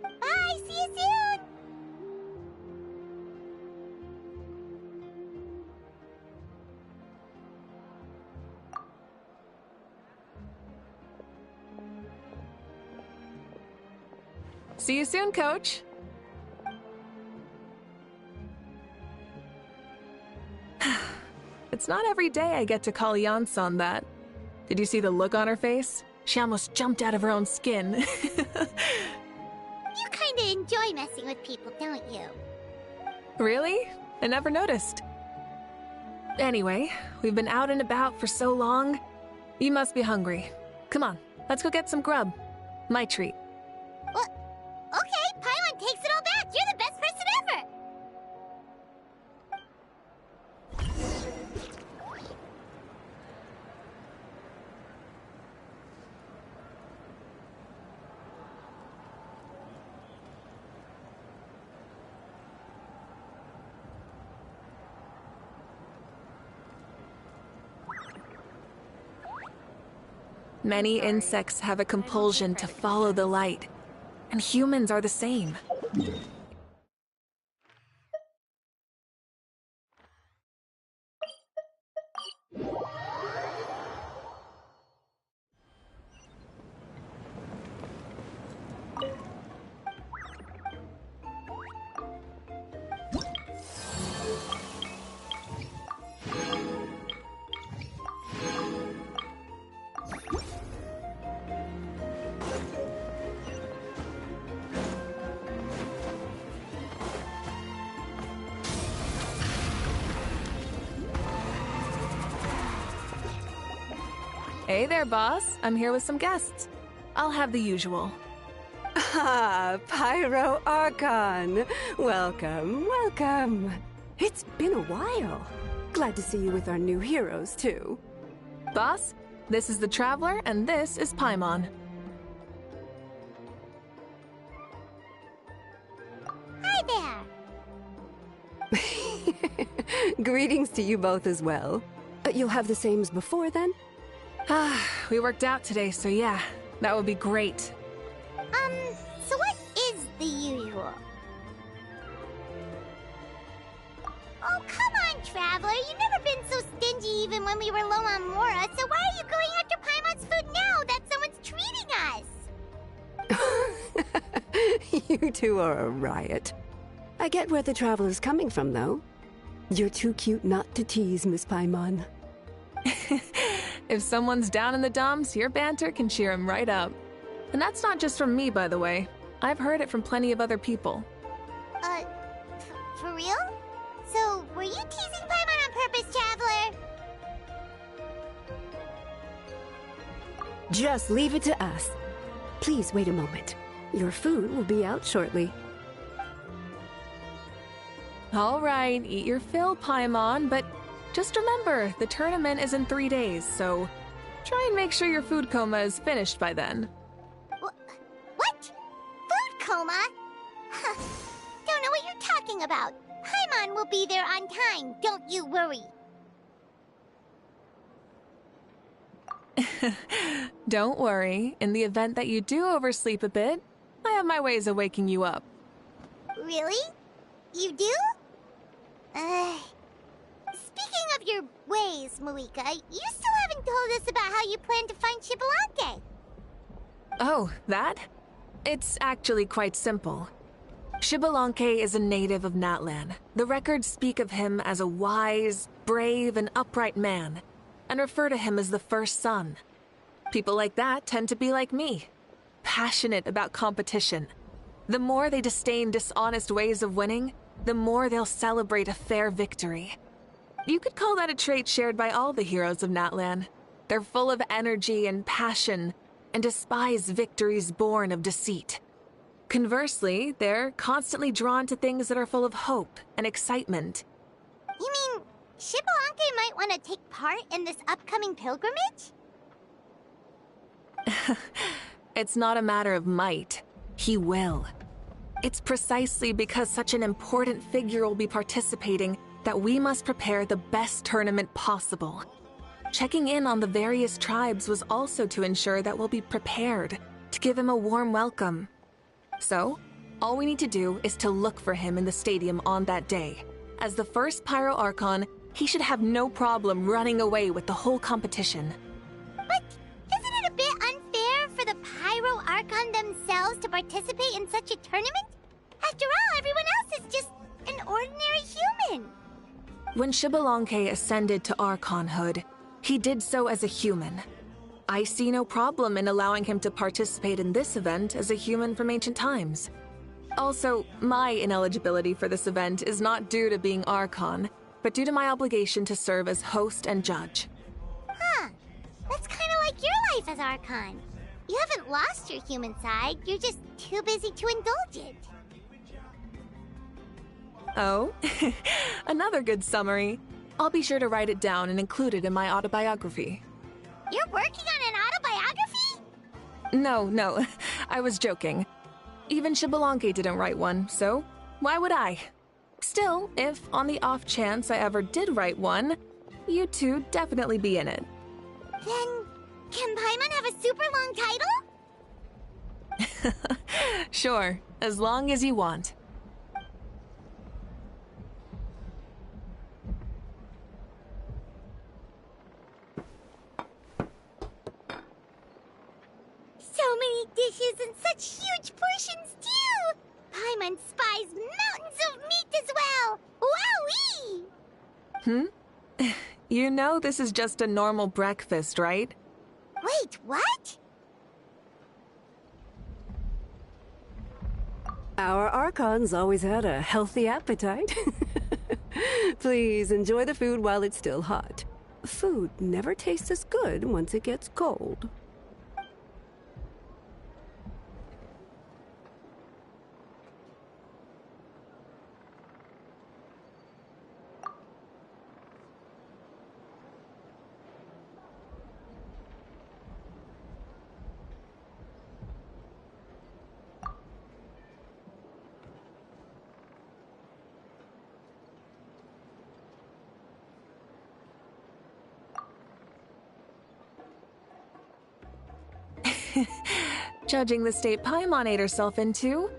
Bye, see you soon! See you soon, Coach. It's not every day I get to call Yansan that. Did you see the look on her face? She almost jumped out of her own skin. You kinda enjoy messing with people, don't you? Really? I never noticed. Anyway, we've been out and about for so long. You must be hungry. Come on, let's go get some grub. My treat. Okay, Paimon takes it all back. You're the best Many insects have a compulsion to follow the light, and humans are the same. Hey there, boss. I'm here with some guests. I'll have the usual. Ah, Pyro Archon. Welcome, welcome. It's been a while. Glad to see you with our new heroes, too. Boss, this is the Traveler, and this is Paimon. Hi there. Greetings to you both as well. You'll have the same as before, then? We worked out today, so yeah, that would be great. So what is the usual? Oh, come on, Traveler. You've never been so stingy even when we were low on Mora, so why are you going after Paimon's food now that someone's treating us? You two are a riot. I get where the Traveler's coming from, though. You're too cute not to tease, Miss Paimon. If someone's down in the dumps, your banter can cheer him right up. And that's not just from me, by the way. I've heard it from plenty of other people. For real? So, were you teasing Paimon on purpose, Traveler? Just leave it to us. Please wait a moment. Your food will be out shortly. All right, eat your fill, Paimon, but just remember, the tournament is in 3 days, so try and make sure your food coma is finished by then. What? Food coma? Don't know what you're talking about. Paimon will be there on time, don't you worry. Don't worry, in the event that you do oversleep a bit, I have my ways of waking you up. Really? You do? Speaking of your ways, Mavuika, you still haven't told us about how you plan to find Xbalanque. Oh, that? It's actually quite simple. Xbalanque is a native of Natlan. The records speak of him as a wise, brave, and upright man, and refer to him as the first son. People like that tend to be like me, passionate about competition. The more they disdain dishonest ways of winning, the more they'll celebrate a fair victory. You could call that a trait shared by all the heroes of Natlan. They're full of energy and passion, and despise victories born of deceit. Conversely, they're constantly drawn to things that are full of hope and excitement. You mean Xbalanque might want to take part in this upcoming pilgrimage? It's not a matter of might. He will. It's precisely because such an important figure will be participating that we must prepare the best tournament possible. Checking in on the various tribes was also to ensure that we'll be prepared to give him a warm welcome. So, all we need to do is to look for him in the stadium on that day. As the first Pyro Archon, he should have no problem running away with the whole competition. But isn't it a bit unfair for the Pyro Archon themselves to participate in such a tournament? After all, everyone else is just an ordinary human. When Xbalanque ascended to Archonhood, he did so as a human. I see no problem in allowing him to participate in this event as a human from ancient times. Also, my ineligibility for this event is not due to being Archon, but due to my obligation to serve as host and judge. Huh. That's kind of like your life as Archon. You haven't lost your human side, you're just too busy to indulge it. Oh, another good summary. I'll be sure to write it down and include it in my autobiography. You're working on an autobiography? No, I was joking. Even Xbalanque didn't write one, so why would I? Still, if on the off chance I ever did write one, you two definitely be in it. Then Can Paimon have a super long title? Sure, as long as you want. So many dishes and such huge portions, too! Paimon spies mountains of meat as well! Wowee! You know this is just a normal breakfast, right? Wait, what? Our Archon's always had a healthy appetite. Please enjoy the food while it's still hot. Food never tastes as good once it gets cold. Judging the state Paimon ate herself into,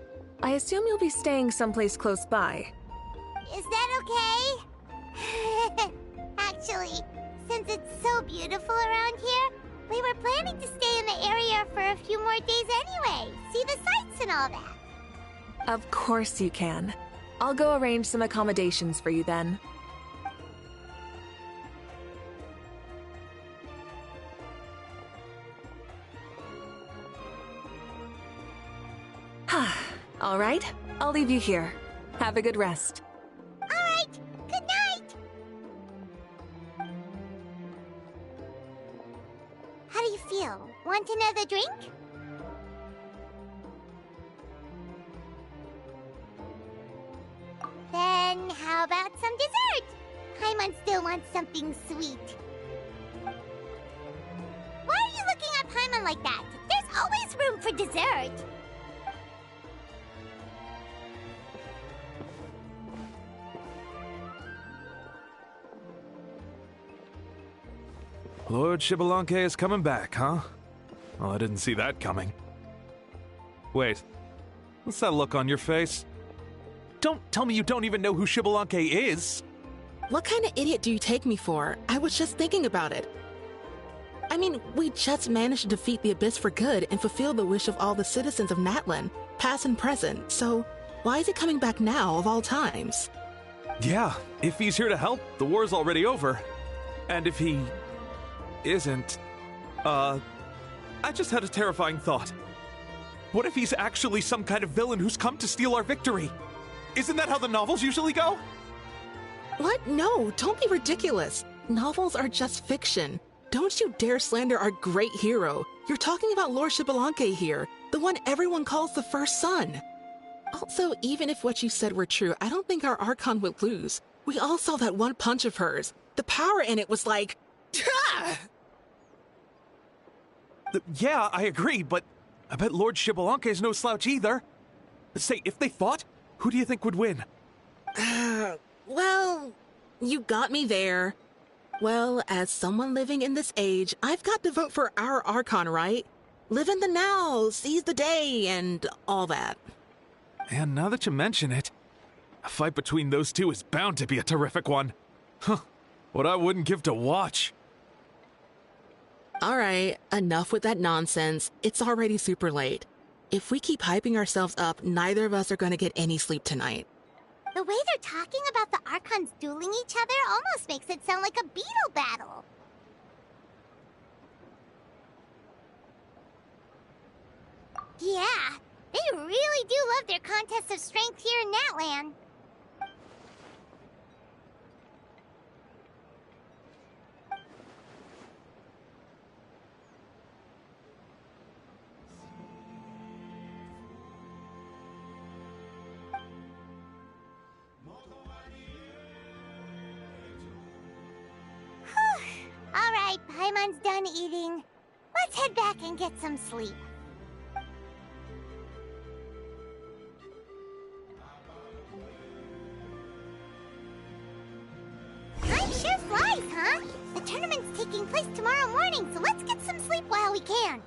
I assume you'll be staying someplace close by. Is that okay? Actually, since it's so beautiful around here, we were planning to stay in the area for a few more days anyway. See the sights and all that. Of course you can. I'll go arrange some accommodations for you then. All right, I'll leave you here. Have a good rest. All right, good night. How do you feel? Want another drink? Then how about some dessert? Paimon still wants something sweet. Why are you looking at Paimon like that? There's always room for dessert. Lord Xbalanque is coming back, huh? Well, I didn't see that coming. Wait, what's that look on your face? Don't tell me you don't even know who Xbalanque is! What kind of idiot do you take me for? I was just thinking about it. I mean, we just managed to defeat the Abyss for good and fulfill the wish of all the citizens of Natlan, past and present, so why is he coming back now of all times? Yeah, if he's here to help, the war's already over. And if he isn't, I just had a terrifying thought. What if he's actually some kind of villain who's come to steal our victory? Isn't that how the novels usually go? What? No, don't be ridiculous. Novels are just fiction. Don't you dare slander our great hero. You're talking about Lord Xbalanque here, the one everyone calls the First Son. Also, even if what you said were true, I don't think our Archon would lose. We all saw that one punch of hers. The power in it was like... Yeah, I agree, but I bet Lord Xbalanque is no slouch either. Say, if they fought, who do you think would win? Well, you got me there. Well, as someone living in this age, I've got to vote for our Archon, right? Live in the now, seize the day, and all that. And now that you mention it, a fight between those two is bound to be a terrific one. Huh, what I wouldn't give to watch. All right, enough with that nonsense. It's already super late. If we keep hyping ourselves up, neither of us are going to get any sleep tonight. The way they're talking about the Archons dueling each other almost makes it sound like a beetle battle. Yeah, they really do love their contests of strength here in Natlan. All right, Paimon's done eating. Let's head back and get some sleep. Time sure flies, huh? The tournament's taking place tomorrow morning, so let's get some sleep while we can.